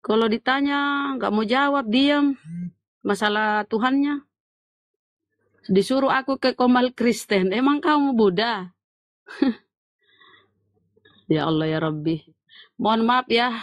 Kalau ditanya nggak mau jawab, diam. Masalah Tuhannya. Disuruh aku ke Komal Kristen. Emang kamu Buddha? Ya Allah ya Rabbi. Mohon maaf ya,